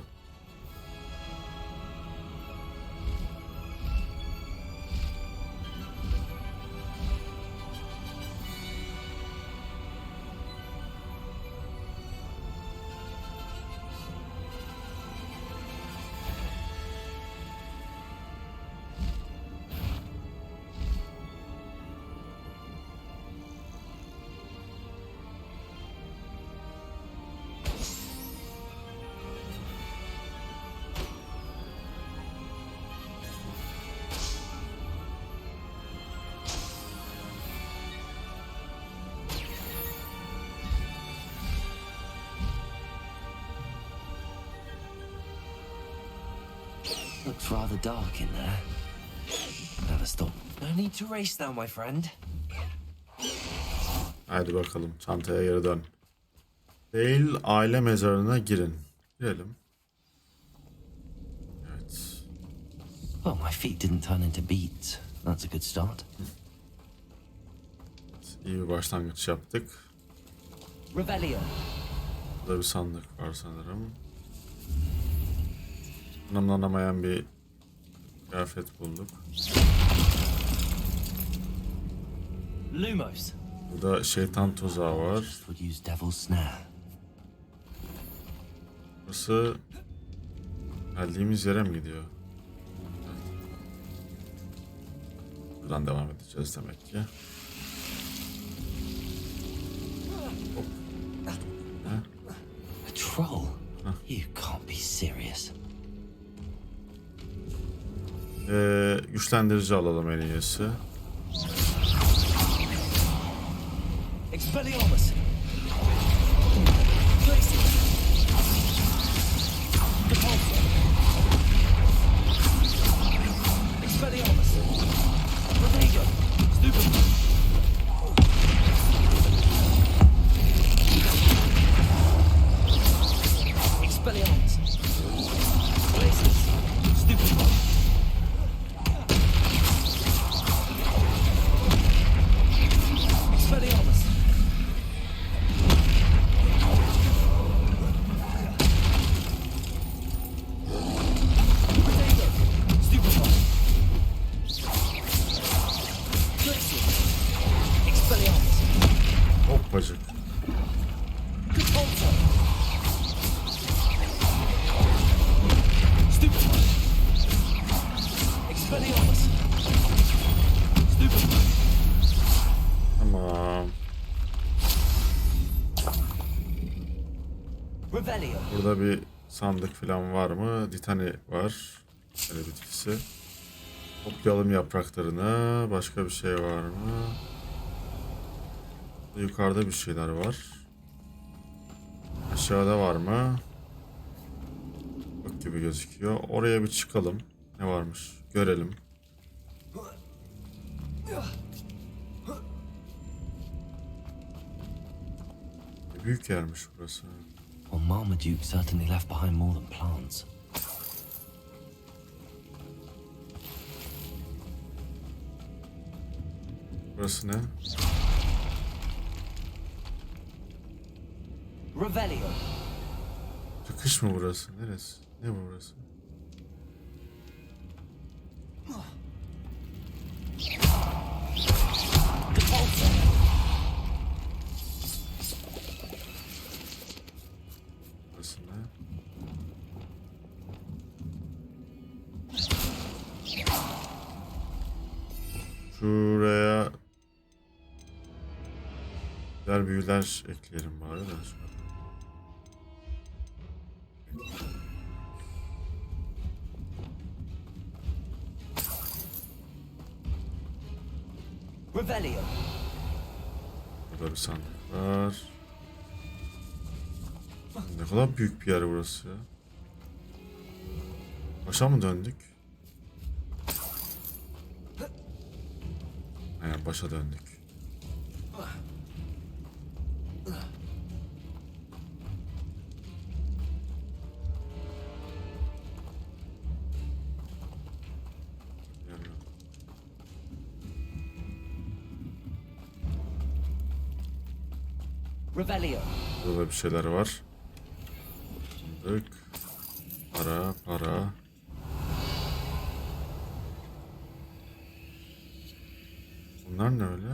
Looks rather dark in there. Never stop. No need to race now, my friend. Haydi bakalım, çantaya geri dön. Değil, aile mezarına girin. Girelim. Evet. Well, my feet didn't turn into beets. That's a good start. İyi bir başlangıç yaptık. Revelio. Burada bir sandık var sanırım. Anlamlanamayan bir kıyafet bulduk. Lumos. Burada şeytan tuzağı var. Would use devil's snare. Burası geldiğimiz yere mi gidiyor? Buradan devam edeceğiz demek ki. A troll? You can't be serious. Güçlendirici alalım en iyisi. Expelliarmus. Expelliarmus. Rodrigo. Stupid. Expelliarmus. Places. Stupid one. Expelliarmus. Hoppacık. Tamam. Burada bir sandık falan var mı? Ditani var. Böyle bitkisi. Toplayalım yapraklarını. Başka bir şey var mı? Yukarıda bir şeyler var. Aşağıda var mı? Yok gibi gözüküyor. Oraya bir çıkalım. Ne varmış? Görelim. Büyük yermiş burası. Well, Marmaduke certainly left behind more than plants. Burası ne? Revelio. Çıkış mı burası? Neresi? Ne burası? Burası ne? Şuraya güzel büyüler ekleyelim bari da. Revelio. Burada bir sandık var. Ne kadar büyük bir yer burası ya. Başa mı döndük? Aynen başa döndük. Revelio. Burada bir şeyler var. Sandık. Para. Bunlar ne öyle?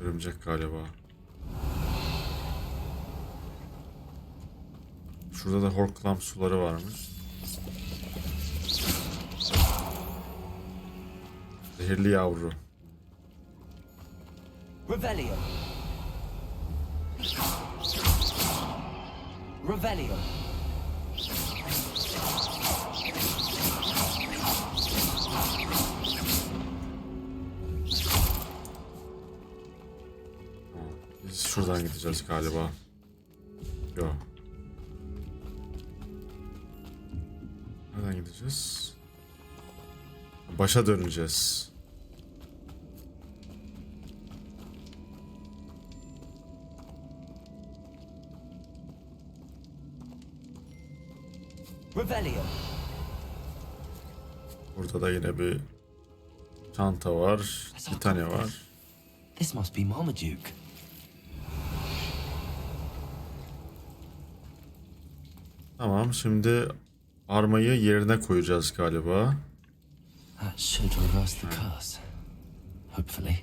Örümcek galiba. Şurada da horklam suları varmış. Zehirli yavru. Revelio. Revelio. Biz şuradan gideceğiz galiba. Yok. Nereden gideceğiz? Başa döneceğiz. Revelio. Burada da yine bir çanta var. Bir tane var. This must be Marmaduke. Tamam, şimdi armayı yerine koyacağız galiba. That should reverse the curse. Hopefully.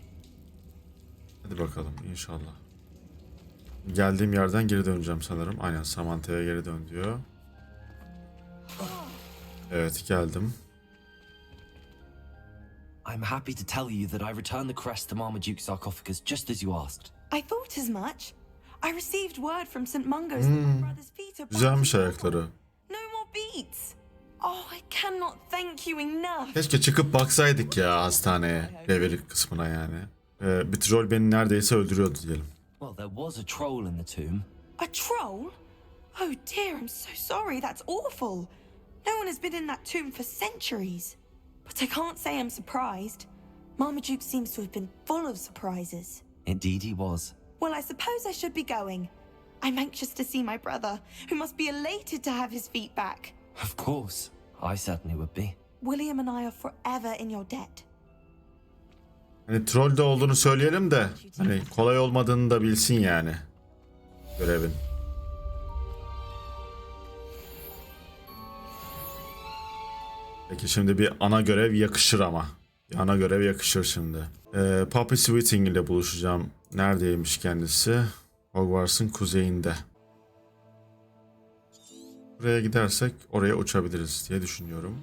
Hadi bakalım inşallah. Geldiğim yerden geri döneceğim sanırım. Aynen, Samantha'ya geri dön diyor. Evet, geldim. I'm happy to tell you that I returned the crest to Marmaduke's sarcophagus just as you asked. I thought as much. I received word from St. Mungo's that my brother's feet are back Güzelmiş to normal. ayakları. No more beats. Oh, I cannot thank you enough. Keşke çıkıp baksaydık ya hastaneye. Revelik kısmına yani. Bir troll beni neredeyse öldürüyordu diyelim. Well, there was a troll in the tomb. A troll? Oh dear, I'm so sorry. That's awful. No one has been in that tomb for centuries. But I can't say I'm surprised. Marmaduke seems to have been full of surprises. Indeed he was. Well, I suppose I should be going. I'm anxious to see my brother, who must be elated to have his feet back. Of course. I certainly would be. William and I are forever in your debt. Hani trollde olduğunu söyleyelim de hani kolay olmadığını da bilsin yani görevin. Peki şimdi bir ana görev yakışır ama. Bir ana görev yakışır şimdi. Poppy Sweeting ile buluşacağım. Neredeymiş kendisi? Hogwarts'ın kuzeyinde. Buraya gidersek oraya uçabiliriz diye düşünüyorum.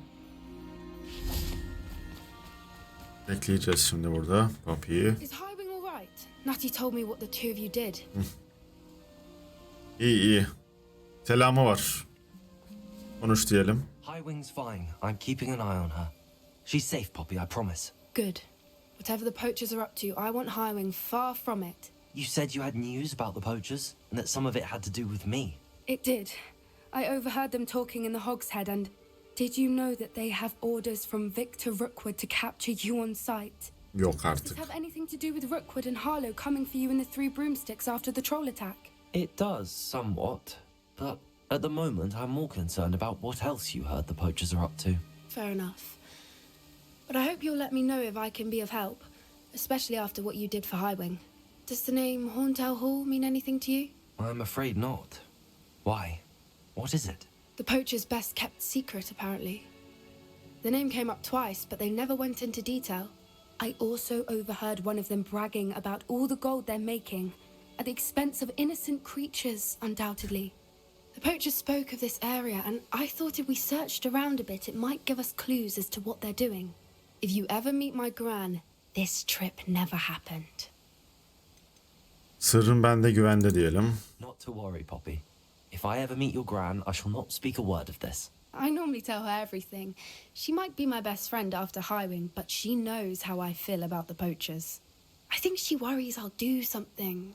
Bekleyeceğiz şimdi burada Poppy'yi. Is Highwing all right? Natty told me what the two of you did. İyi. Selamı var. Konuş diyelim. Highwing's fine. I'm keeping an eye on her. She's safe, Poppy, I promise. Good. Whatever the poachers are up to, I want Highwing far from it. You said you had news about the poachers, and that some of it had to do with me. It did. I overheard them talking in the Hogshead, and did you know that they have orders from Victor Rookwood to capture you on sight? Yok Does artık. this have anything to do with Rookwood and Harlow coming for you in the Three Broomsticks after the troll attack? It does, somewhat. But at the moment, I'm more concerned about what else you heard the poachers are up to. Fair enough. But I hope you'll let me know if I can be of help, especially after what you did for Highwing. Does the name Horntail Hall mean anything to you? I'm afraid not. Why? What is it? The poacher's best kept secret, apparently. The name came up twice, but they never went into detail. I also overheard one of them bragging about all the gold they're making, at the expense of innocent creatures, undoubtedly. The poachers spoke of this area, and I thought if we searched around a bit, it might give us clues as to what they're doing. If you ever meet my gran, this trip never happened. Sırrın bende güvende diyelim. Not to worry, Poppy. If I ever meet your gran, I shall not speak a word of this. I normally tell her everything. She might be my best friend after Highwing, but she knows how I feel about the poachers. I think she worries I'll do something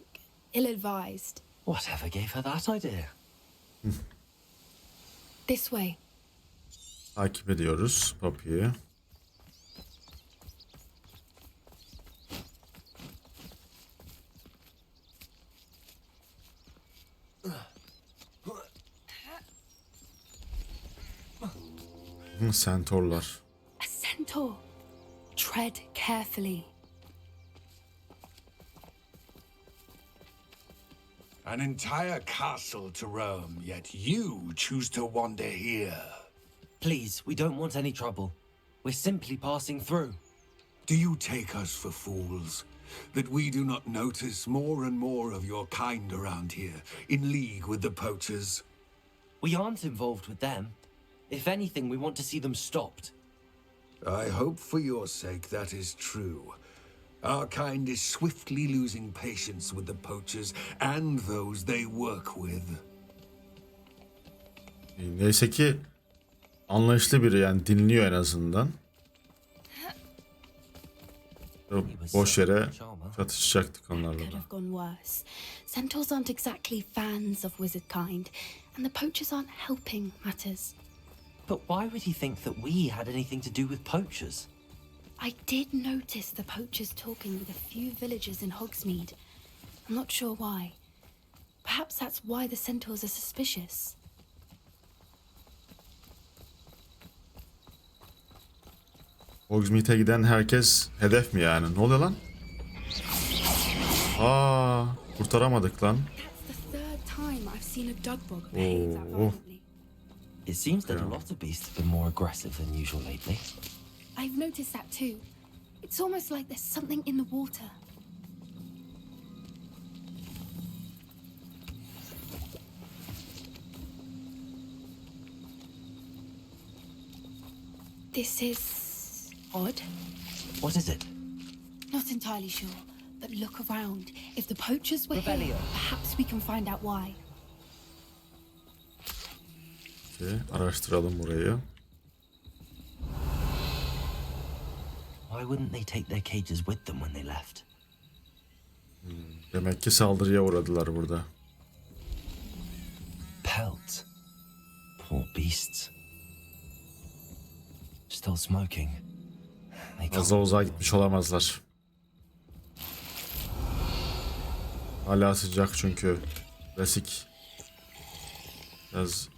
ill-advised. Whatever gave her that idea? This way. Takip ediyoruz Poppy'yi. Sentorlar. A centaur. Tread carefully. An entire castle to roam, yet you choose to wander here. Please, we don't want any trouble. We're simply passing through. Do you take us for fools? That we do not notice more and more of your kind around here, in league with the poachers? We aren't involved with them. If anything, we want to see them stopped. I hope for your sake that is true. Our kind is swiftly losing patience with the poachers and those they work with. Neyse ki anlayışlı biri, yani dinliyor en azından. Boş yere çatışacaktık onlarla Could da. have gone worse. Centaurs aren't exactly fans of wizard kind, and the poachers aren't helping matters. But why would he think that we had anything to do with poachers? I did notice the poachers talking with a few villagers in Hogsmeade. I'm not sure why. Perhaps that's why the centaurs are suspicious. Hogsmeade'e giden herkes hedef mi yani? Ne oluyor lan? Aa, kurtaramadık lan. That's the third time I've seen a dugbog behave that Oh. violently. It seems that a lot of beasts have been more aggressive than usual lately. I've noticed that too. It's almost like there's something in the water. This is odd. What is it? Not entirely sure, but look around. If the poachers were here, Rebellion. perhaps we can find out why. Araştıralım burayı. Why wouldn't they take their cages with them when they left? Demek ki saldırıya uğradılar burada. Pelt. Poor beasts. Still smoking. They Fazla uzağa gitmiş olamazlar. Hala sıcak çünkü. Klasik. Biraz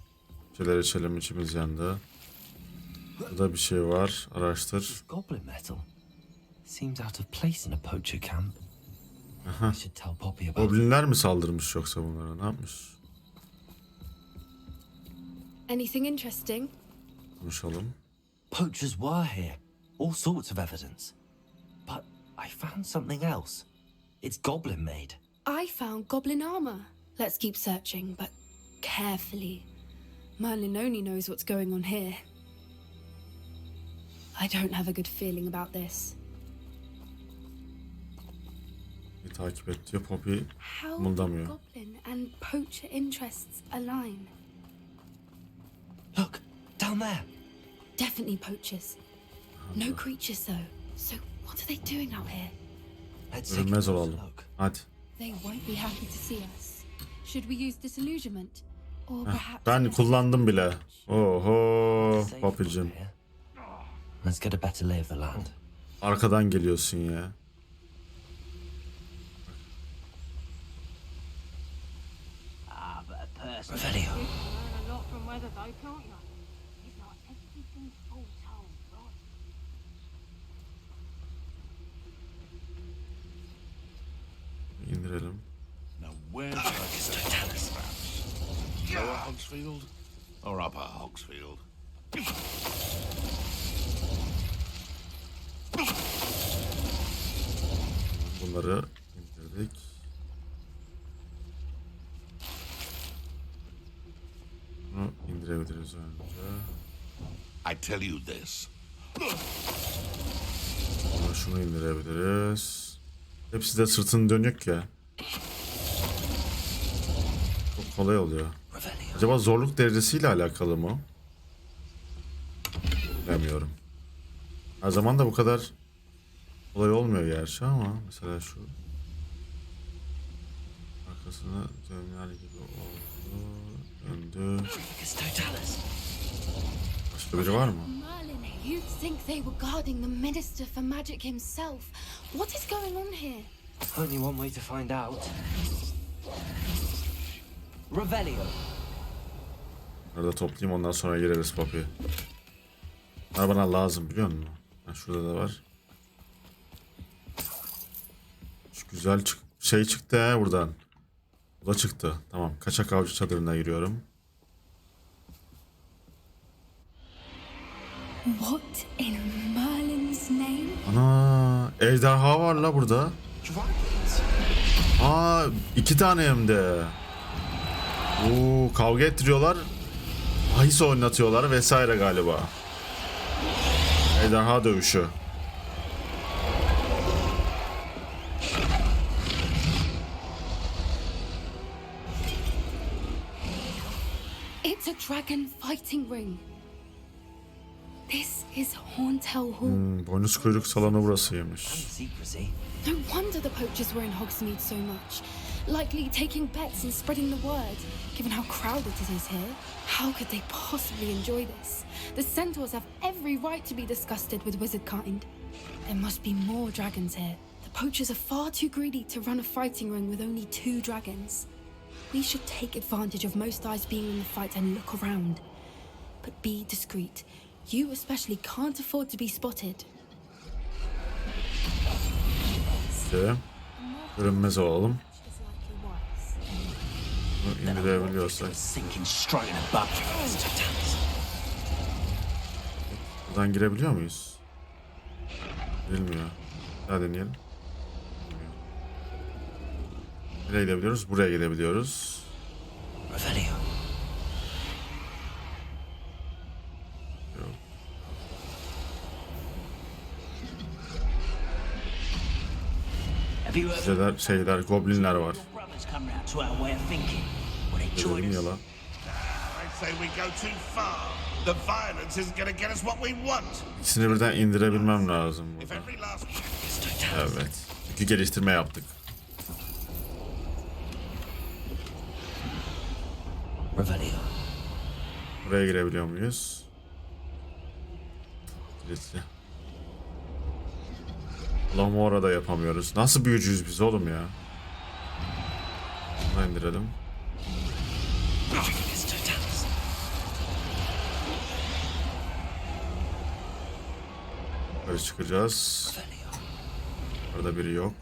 şeyler içelim, içimiz yandı. Burada bir şey var. Araştır. Goblin metal. Seems out of place in a poacher camp. Aha. I should tell Poppy about it. Goblinler mi saldırmış yoksa bunlara? Ne yapmış? Anything interesting? Konuşalım. Poachers were here. All sorts of evidence. But I found something else. It's goblin made. I found goblin armor. Let's keep searching, but carefully. Merlin only knows what's going on here. I don't have a good feeling about this. Bir takip et diyor. Poppy How do mıldamıyor. goblin and poacher interests align? Look, down down there. Definitely poachers. No creatures though. So what are they doing out here? Görünmez olalım. Hadi. They won't be happy to see us. Should we use disillusionment? Or perhaps Ben kullandım bile. Oho, papicim. Let's get a better lay of the land. Arkadan geliyorsun ya. Revelio. İndirelim. Now where's that? Lower Hogsfield or upper Hogsfield? Bunları indirdik. Bunu indirebiliriz önce. I tell you this. Şunu indirebiliriz. Hepsi de sırtını dönük ya. Çok kolay oluyor. Acaba zorluk derecesiyle alakalı mı? Bilmiyorum. Her zaman da bu kadar kolay olmuyor gerçi ama mesela şu arkasına dönler gibi oldu. Döndü. Başka biri var mı? Merlin, you'd think they were guarding the Minister for Magic himself. What is going on here? Only one way to find out. Revelio. Nerede toplayayım ondan sonra gireriz Poppy. Bunlar bana lazım biliyor musun? Ha, şurada da var. Şu güzel şey çıktı he buradan. Bu da çıktı. Tamam. Kaçak avcı çadırına giriyorum. What in Merlin's name? Ana, ejderha var la burada. Aa, 2 tane hem de. Oo, kavga ettiriyorlar. Bahis oynatıyorlar vesaire galiba. Ejderha dövüşü. It's a dragon fighting ring. This is Hauntel Hall. Boynuz kuyruk salonu burasıymış. No wonder the poachers were in Hogsmeade so much. Likely taking bets and spreading the word. Given how crowded it is here, how could they possibly enjoy this? The centaurs have every right to be disgusted with wizard kind. There must be more dragons here. The poachers are far too greedy to run a fighting ring with only 2 dragons. We should take advantage of most eyes being in the fight and look around. But be discreet. You especially can't afford to be spotted. İşte görünmez olalım. Bunu indirebiliyorsak. Buradan girebiliyor muyuz? Girilmiyor. Daha deneyelim. Nereye gidebiliyoruz? Buraya gidebiliyoruz. Yok. Şeyler, goblinler var. Gidelim ya lan. İkisini birden indirebilmem lazım burada. Evet. Çünkü geliştirme yaptık. Buraya girebiliyor muyuz? Kilitli. Allah'ım orada yapamıyoruz. Nasıl büyücüyüz biz oğlum ya? Bunu indirelim. Böyle çıkacağız. Orada biri yok.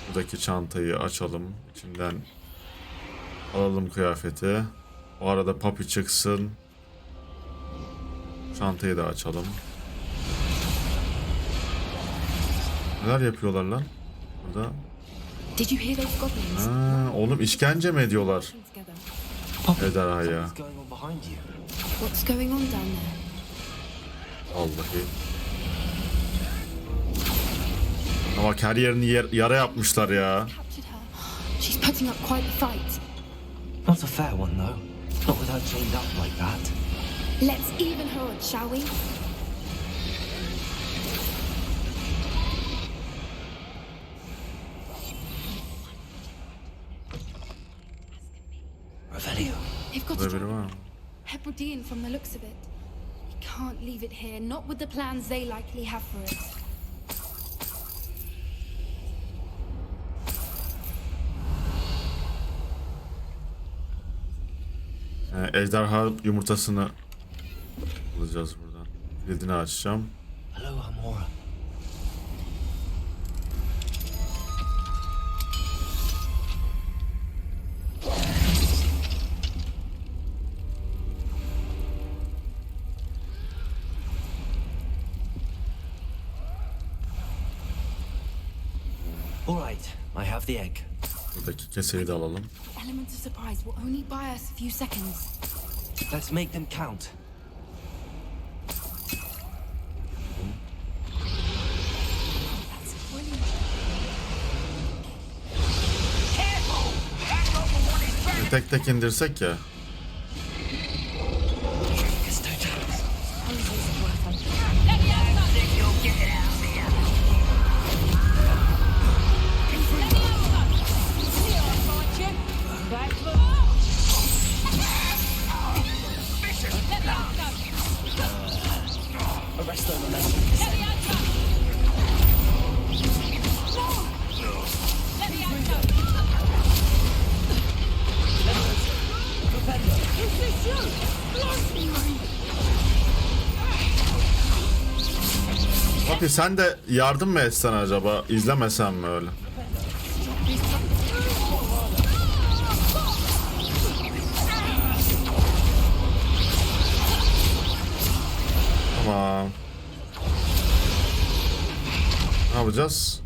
Buradaki çantayı açalım. İçinden alalım kıyafeti. O arada Papi çıksın. Çantayı da açalım. Neler yapıyorlar lan? Burada. Did you hear those goblins? Ha, oğlum işkence mi ediyorlar? Ejderhaya. What's going on down there? Vallahi. Ama bak her yerini yara yapmışlar ya. She's putting up quite a fight. Not a fair one, though. Not with her chained up like that. Let's even her odds, shall we? Revelio. They've got to drop Hebridean from the looks of it. We can't leave it here, not with the plans they likely have for it. Ejderha yumurtasını bulacağız buradan. Kilidini açacağım. Hello, Amora. All right, I have the egg. Buradaki keseyi de alalım. The element of surprise will only buy us a few seconds. Let's make them count. Tek tek indirsek ya. Abi sen de yardım mı etsen acaba? İzlemesen mi öyle? Tamam. Ne yapacağız?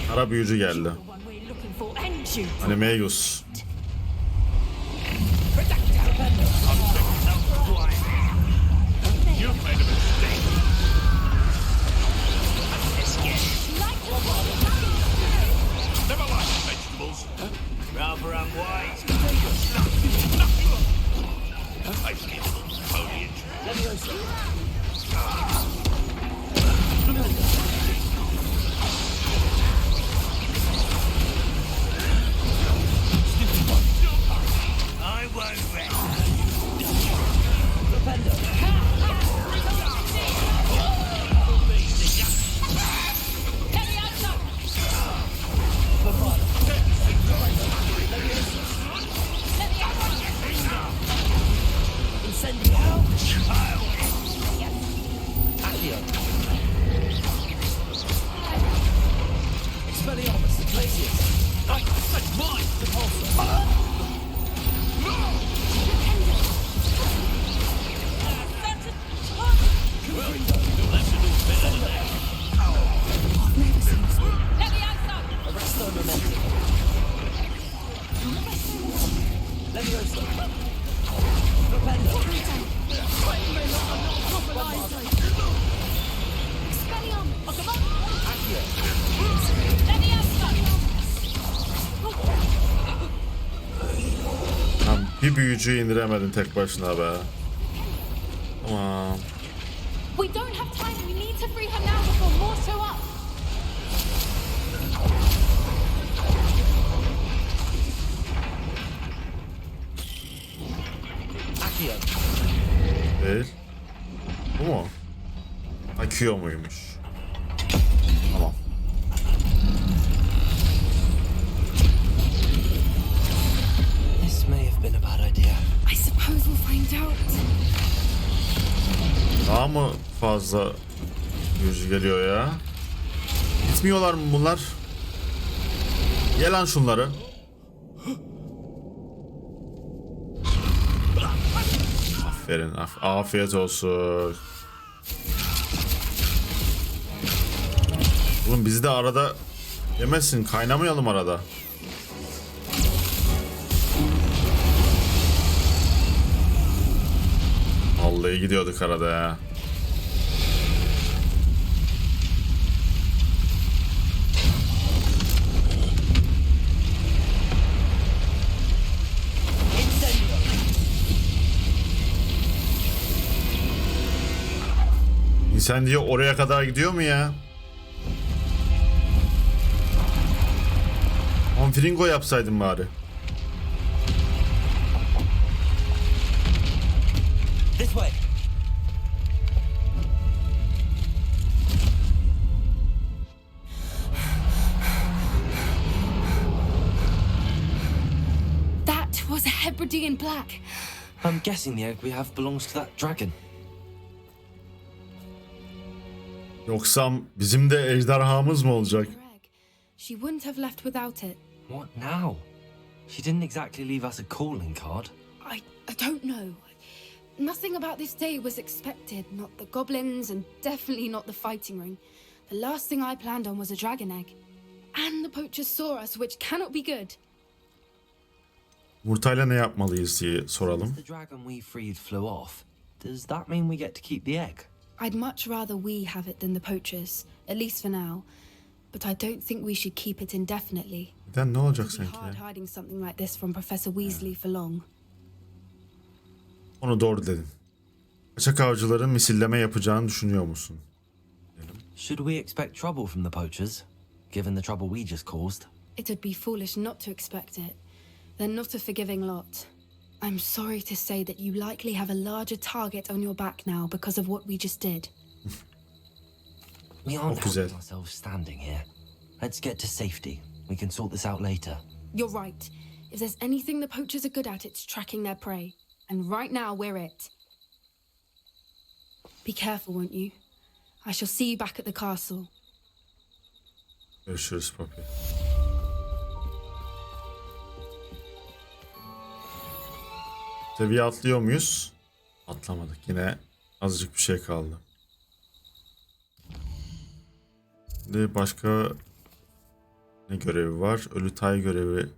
Kara büyücü geldi. Animegus. Rather unwise. I skip foliage. I won't rest. Bir büyücüyü indiremedin tek başına be. Tamam. We don't have time. We need to free her now before more show up. Değil. Bu mu? Akıyor muymuş? Tamam. This may have been a bad idea. I suppose we'll find out. Daha mı fazla büyücü geliyor ya? Gitmiyorlar mı bunlar? Ye lan şunları. Aferin. Afiyet olsun. Oğlum bizi de arada yemesin. Kaynamayalım arada. Vallahi gidiyorduk arada ya. İnsan diyor oraya kadar gidiyor mu ya? Onfringo yapsaydım bari. This way. That was a Hebridean plaque. I'm guessing the egg we have belongs to that dragon. Yoksa bizim de ejderhamız mı olacak? She wouldn't have left without it. What now? She didn't exactly leave us a calling card. I don't know. Nothing about this day was expected. Not the goblins and definitely not the fighting ring. The last thing I planned on was a dragon egg. And the poachers saw us, which cannot be good. Yumurtayla ne yapmalıyız diye soralım. Since the dragon we freed flew off, does that mean we get to keep the egg? I'd much rather we have it than the poachers, at least for now. But I don't think we should keep it indefinitely. Neden ne olacak It would be sanki hard ya? hiding something like this from Professor Weasley for long. Onu doğru dedin. Kaçak avcıların misilleme yapacağını düşünüyor musun? Should we expect trouble from the poachers, given the trouble we just caused? It would be foolish not to expect it. They're not a forgiving lot. I'm sorry to say that you likely have a larger target on your back now because of what we just did. We aren't Çok güzel. helping ourselves standing here. Let's get to safety. We can sort this out later. You're right. If there's anything the poachers are good at, it's tracking their prey. And right now, we're it. Be careful, won't you? I shall see you back at the castle. Görüşürüz Poppy. Seviye atlıyor muyuz? Atlamadık. Yine azıcık bir şey kaldı. Şimdi başka ne görevi var? Ölü tay görevi.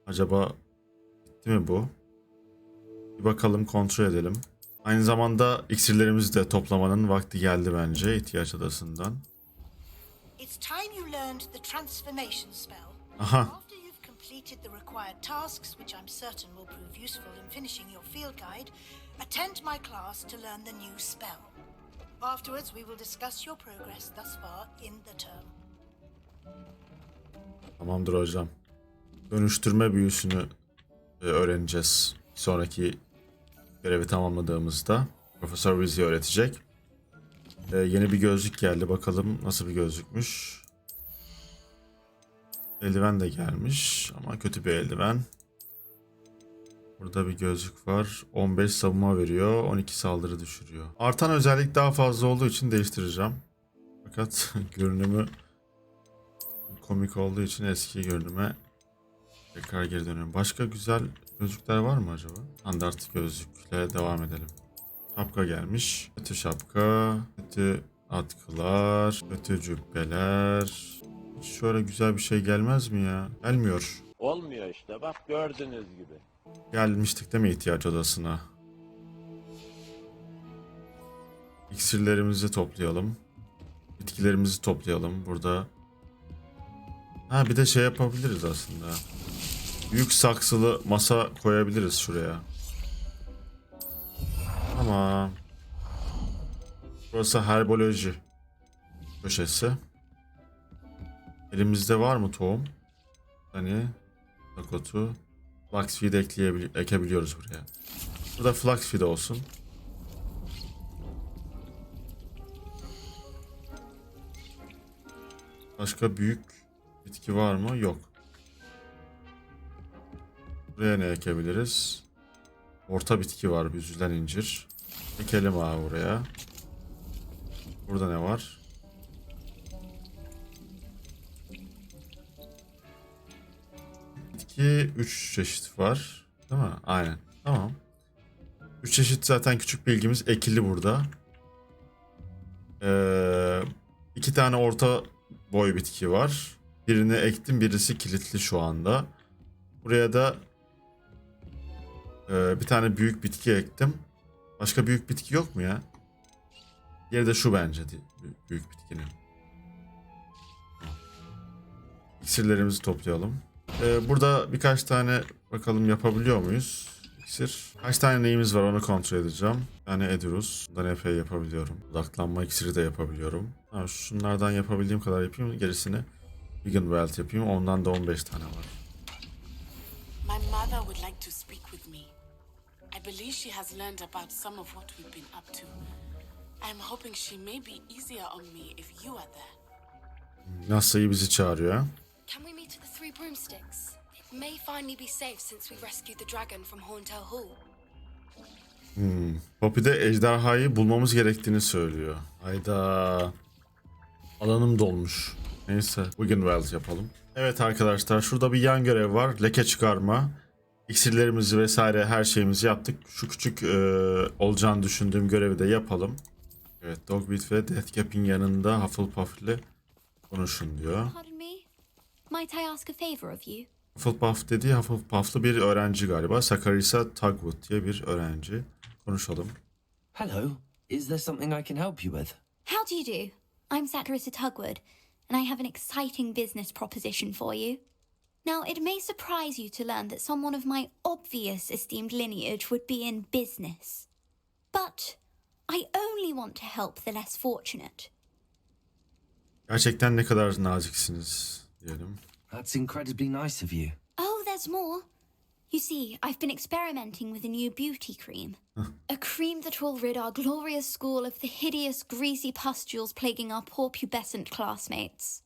Acaba bitti mi bu? Bir bakalım, kontrol edelim. Aynı zamanda iksirlerimizi de toplamanın vakti geldi bence ihtiyaç adasından. It's time you learned the transformation spell. Aha. After you've completed the required tasks, which I'm certain will prove useful in finishing your field guide, attend my class to learn the new spell. Afterwards, we will discuss your progress thus far in the term. Tamamdır hocam. Dönüştürme büyüsünü öğreneceğiz. Sonraki görevi tamamladığımızda Profesör Weasley öğretecek. Yeni bir gözlük geldi. Bakalım nasıl bir gözlükmüş. Eldiven de gelmiş ama kötü bir eldiven. Burada bir gözlük var. 15 savunma veriyor. 12 saldırı düşürüyor. Artan özellik daha fazla olduğu için değiştireceğim. Fakat görünümü komik olduğu için eski görünüme tekrar geri dönüyorum. Başka güzel gözlükler var mı acaba? Standart gözlükle devam edelim. Şapka gelmiş. Kötü şapka, kötü atkılar, kötü cübbeler. Hiç şöyle güzel bir şey gelmez mi ya? Gelmiyor. Olmuyor işte, bak gördüğünüz gibi. Gelmiştik değil mi ihtiyaç odasına? İksirlerimizi toplayalım. Bitkilerimizi toplayalım. Burada ha bir de şey yapabiliriz aslında. Büyük saksılı masa koyabiliriz şuraya. Ama burası herboloji köşesi. Elimizde var mı tohum? Hani takotu, flaxseed ekebiliyoruz buraya. Burada flaxseed olsun. Başka büyük bitki var mı? Yok. Buraya ne ekebiliriz? Orta bitki var. Büzülen incir. Ekelim abi buraya. Burada ne var? Bitki 3 çeşit var. Değil mi? Aynen. Tamam. 3 çeşit zaten küçük bilgimiz ekili burada. 2 tane orta boy bitki var. Birini ektim, birisi kilitli şu anda. Buraya da bir tane büyük bitki ektim. Başka büyük bitki yok mu ya? Diğeri de şu bence büyük bitkinin. İksirlerimizi toplayalım. Burada birkaç tane bakalım yapabiliyor muyuz? İksir. Kaç tane neyimiz var onu kontrol edeceğim. Yani ediyoruz. Bundan epey yapabiliyorum. Odaklanma iksiri de yapabiliyorum. Ha, şunlardan yapabildiğim kadar yapayım. Gerisini Vegan Wealth yapayım. Ondan da 15 tane var. My mother would like to speak with me. I believe she has learned about some of what we've been up to. I'm hoping she may be easier on me if you are there. Nasıl bizi çağırıyor ha? Can we meet at the Three Broomsticks? It may finally be safe since we rescued the dragon from Horntail Hall. Poppy de ejderhayı bulmamız gerektiğini söylüyor. Hayda. Alanım dolmuş. Neyse. Bugün Wealth yapalım. Evet arkadaşlar. Şurada bir yan görev var. Leke çıkarma. İksirlerimizi vesaire her şeyimizi yaptık. Şu küçük olacağını düşündüğüm görevi de yapalım. Evet. Dogbeat ve Deathcap'in yanında Hufflepuff ile konuşun diyor. Pardon me? Might I ask a favor of you? Hufflepuff dediği Hufflepuff'lı bir öğrenci galiba. Sakarisa Tugwood diye bir öğrenci. Konuşalım. Hello. Is there something I can help you with? How do you do? I'm Sakarissa Tugwood, and I have an exciting business proposition for you. Now, it may surprise you to learn that someone of my obvious esteemed lineage would be in business. But I only want to help the less fortunate. Gerçekten ne kadar naziksiniz diyelim. That's incredibly nice of you. Oh, there's more. You see, I've been experimenting with a new beauty cream. A cream that will rid our glorious school of the hideous, greasy pustules plaguing our poor pubescent classmates.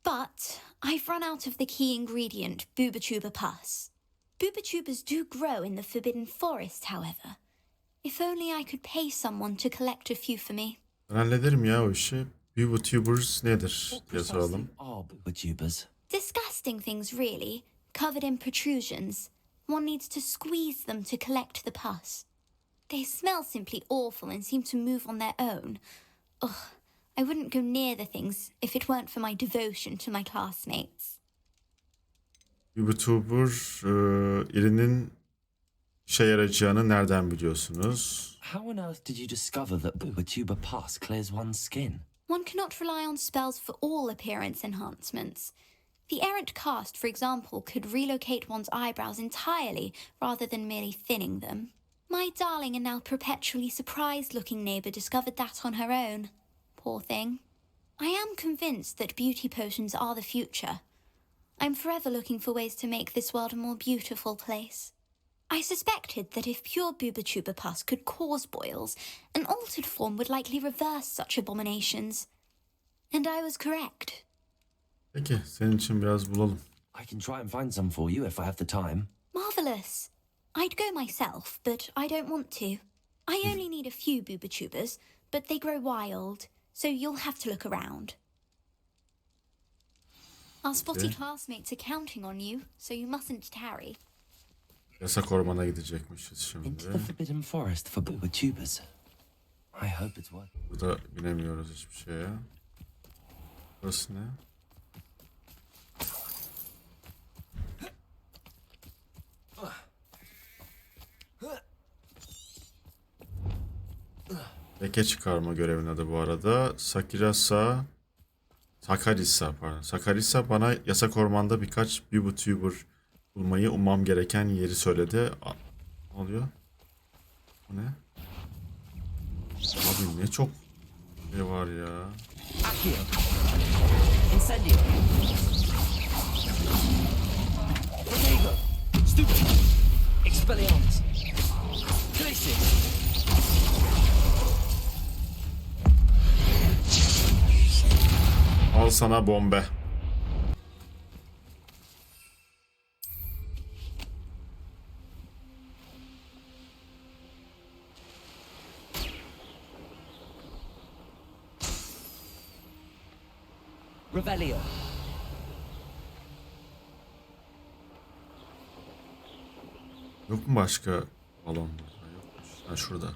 But I've run out of the key ingredient, booba-tuber pus. Booba-tubers do grow in the Forbidden Forest, however. If only I could pay someone to collect a few for me. Ben hallederim ya o işi. Booba-tubers nedir diye What soralım. precisely are booba-tubers? Disgusting things, really, covered in protrusions. One needs to squeeze them to collect the pus. They smell simply awful and seem to move on their own. Ugh, I wouldn't go near the things if it weren't for my devotion to my classmates. Booba-tuber irinin işe yarayacağını nereden biliyorsunuz? How on earth did you discover that booba-tuber pus clears one's skin? One cannot rely on spells for all appearance enhancements. The errant cast, for example, could relocate one's eyebrows entirely rather than merely thinning them. My darling and now perpetually surprised-looking neighbour discovered that on her own. Poor thing. I am convinced that beauty potions are the future. I'm forever looking for ways to make this world a more beautiful place. I suspected that if pure booba-tuber pus could cause boils, an altered form would likely reverse such abominations. And I was correct. Peki senin için biraz bulalım. I can try and find some for you if I have the time. Marvellous. I'd go myself, but I don't want to. I only need a few booba-tubers, but they grow wild, so you'll have to look around. Our spotty Okay. classmates are counting on you, so you mustn't tarry. Yasak ormana gidecekmişiz şimdi. Into the Forbidden Forest for booba-tubers. I hope it's worth it. Burada binemiyoruz hiçbir şeye. Burası ne? Leke çıkarma görevinin adı bu arada. Sakarisa bana yasak ormanda birkaç booba-tuber bulmayı ummam gereken yeri söyledi. Ne oluyor? Bu ne? Abi ne çok şey var ya. Accio. Incendio. Protego. Stupid. Expelliarmus. Glacius. Al sana bombe. Revelio. Yok mu başka balon? Yokmuş. Ha şurada.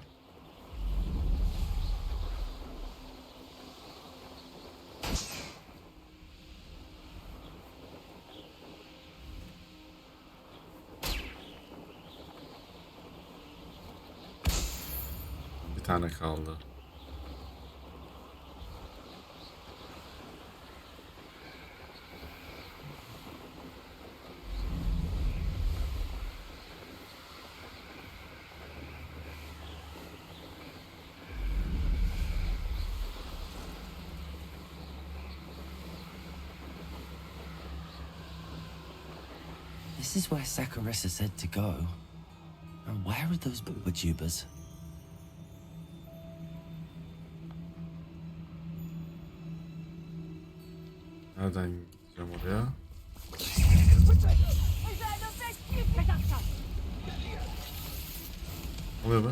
Bir tane kaldı. This is where Saccharissa said to go. And where are those boobajubas? Nereden gideceğim oraya? Ne oluyor be?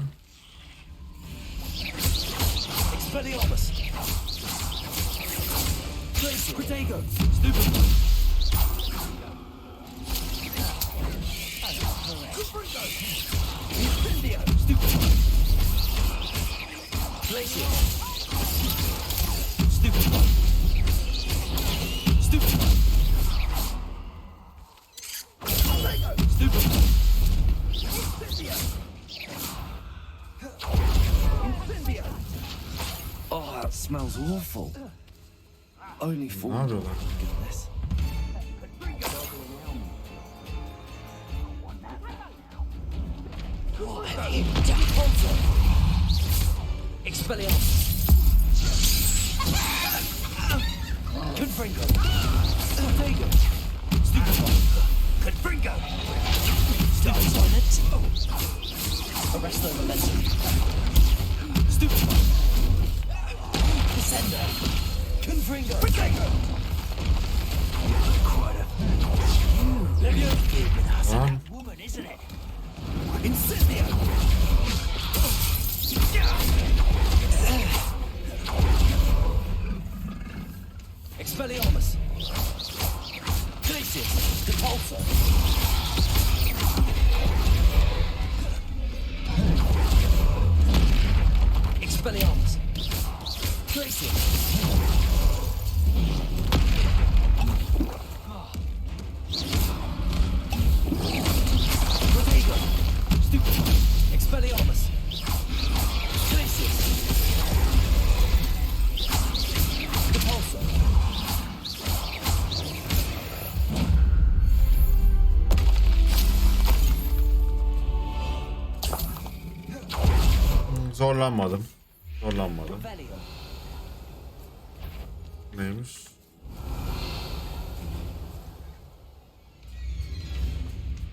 Expelliarmus! Protego! Stupid! Incendio! Stupid! Glacier! Stupid! Stupid! Stupid! Incendio! Oh, that smells awful. Only for goodness. Expelliarmus! Confringo! Protego! Stupefy! Confringo! Stupid silence! Arresto momentum! Stupefy! Descender! Confringo! Protego! Quite a... Leviosa! Woman, isn't it? Incendio! Expelliarmus! Glacius! Depulso! Expelliarmus! Glacius! Protego! Stupid! Expelliarmus! Glacius! Depulso! Zorlanmadım. Neymiş?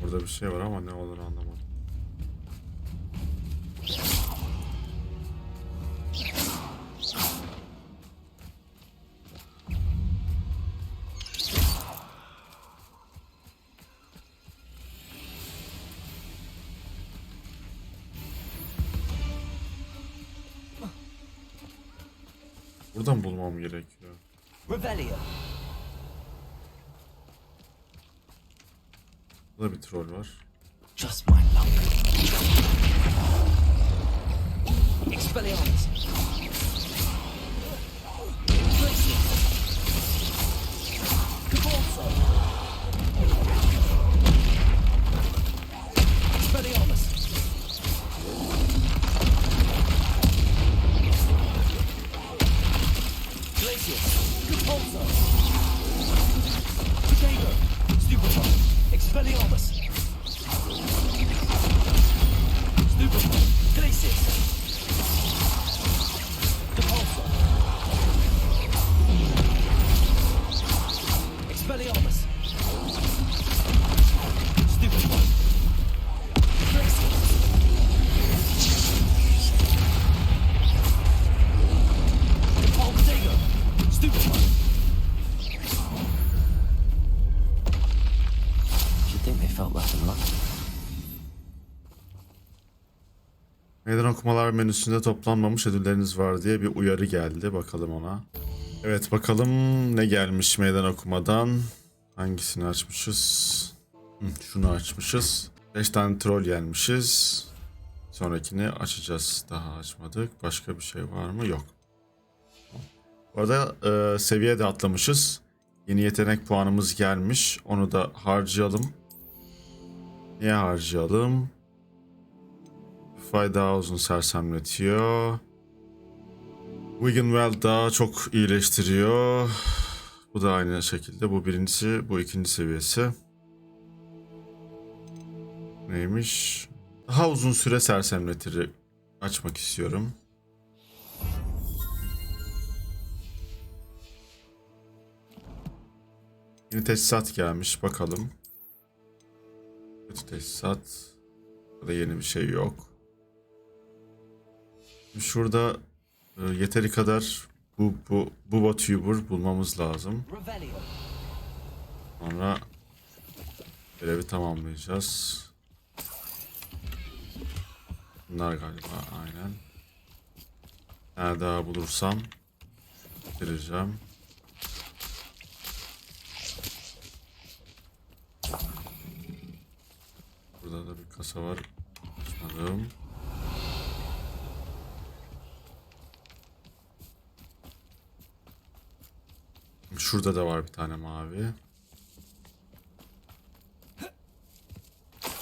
Burada bir şey var ama ne olduğunu anlamadım. Buradan bulmam gerekiyor. Revelio! Burada bir troll var. Just my luck. Expelliarmus! Glacius! Depulso! Expelliarmus! Glacius! Depulso! Protego! Stupefy! Expelliarmus! Stupefy! Glacius! Depulso! Expelliarmus! Stupefy! Glacius! Protego! Stupefy! You'd think they felt less in luck. Meydan okumalar menüsünde toplanmamış ödülleriniz var diye bir uyarı geldi. Bakalım ona. Evet bakalım ne gelmiş meydan okumadan. Hangisini açmışız? Şunu açmışız. 5 tane troll gelmişiz. Sonrakini açacağız. Daha açmadık. Başka bir şey var mı? Yok. Bu arada seviye de atlamışız. Yeni yetenek puanımız gelmiş. Onu da harcayalım. Niye harcayalım? Fay daha uzun sersemletiyor. Wiggenweld daha çok iyileştiriyor. Bu da aynı şekilde. Bu birincisi, bu ikinci seviyesi. Neymiş? Daha uzun süre sersemletir. Açmak istiyorum. Yeni teçhizat gelmiş. Bakalım. Kötü tesisat. Burada yeni bir şey yok. Şurada yeteri kadar bu tuber bulmamız lazım. Sonra görevi tamamlayacağız. Bunlar galiba aynen. Eğer daha bulursam bitireceğim. Burada da bir kasa var. Açmadım. Şurada da var bir tane mavi.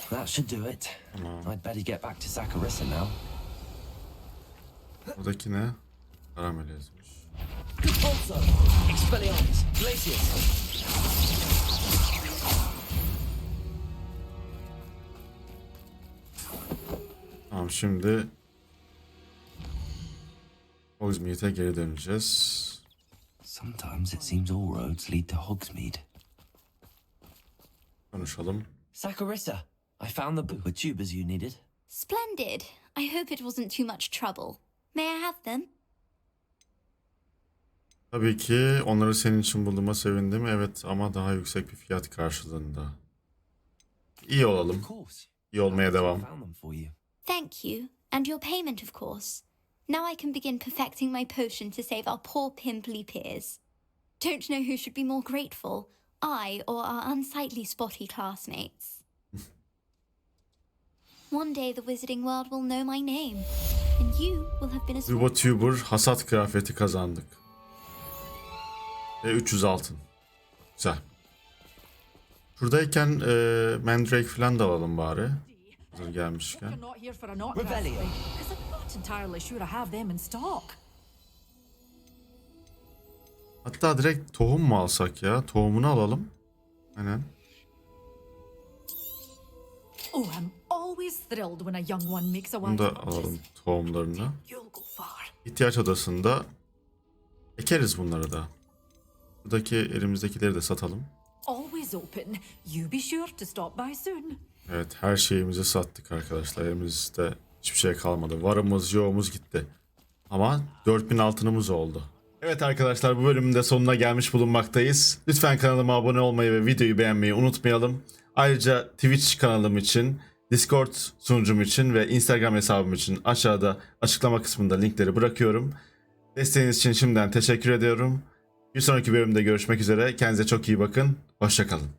That should do it. Tamam. I'd better get back to Saccharissa now. Buradaki ne? Karamel ezmiş. Compulso! Expelliarmus! Glacius! Tamam, şimdi Hogsmeade'e geri döneceğiz. Sometimes it seems all roads lead to Hogsmeade. Konuşalım. Saccharissa, I found the tubers you needed. Splendid. I hope it wasn't too much trouble. May I have them? Tabii ki onları senin için bulduğuma sevindim. Evet, ama daha yüksek bir fiyat karşılığında. İyi olalım. İyi olmaya devam. Thank you. And your payment, of course. Now I can begin perfecting my potion to save our poor pimply peers. Don't know who should be more grateful, I or our unsightly spotty classmates. One day the wizarding world will know my name, and you will have been as Yuba Tuber hasat kıyafeti kazandık. Ve 300 altın. Güzel. Şuradayken Mandrake falan da alalım bari. Hazır gelmişken. Hatta direkt tohum mu alsak ya? Tohumunu alalım. Aynen. Bunu da alalım, tohumlarını. İhtiyaç odasında ekeriz bunları da. Buradaki elimizdekileri de satalım. Evet, her şeyimizi sattık arkadaşlar. Elimizde hiçbir şey kalmadı. Varımız yoğumuz gitti. Ama 4000 altınımız oldu. Evet arkadaşlar, bu bölümün de sonuna gelmiş bulunmaktayız. Lütfen kanalıma abone olmayı ve videoyu beğenmeyi unutmayalım. Ayrıca Twitch kanalım için, Discord sunucum için ve Instagram hesabım için aşağıda açıklama kısmında linkleri bırakıyorum. Desteğiniz için şimdiden teşekkür ediyorum. Bir sonraki bölümde görüşmek üzere. Kendinize çok iyi bakın. Hoşça kalın.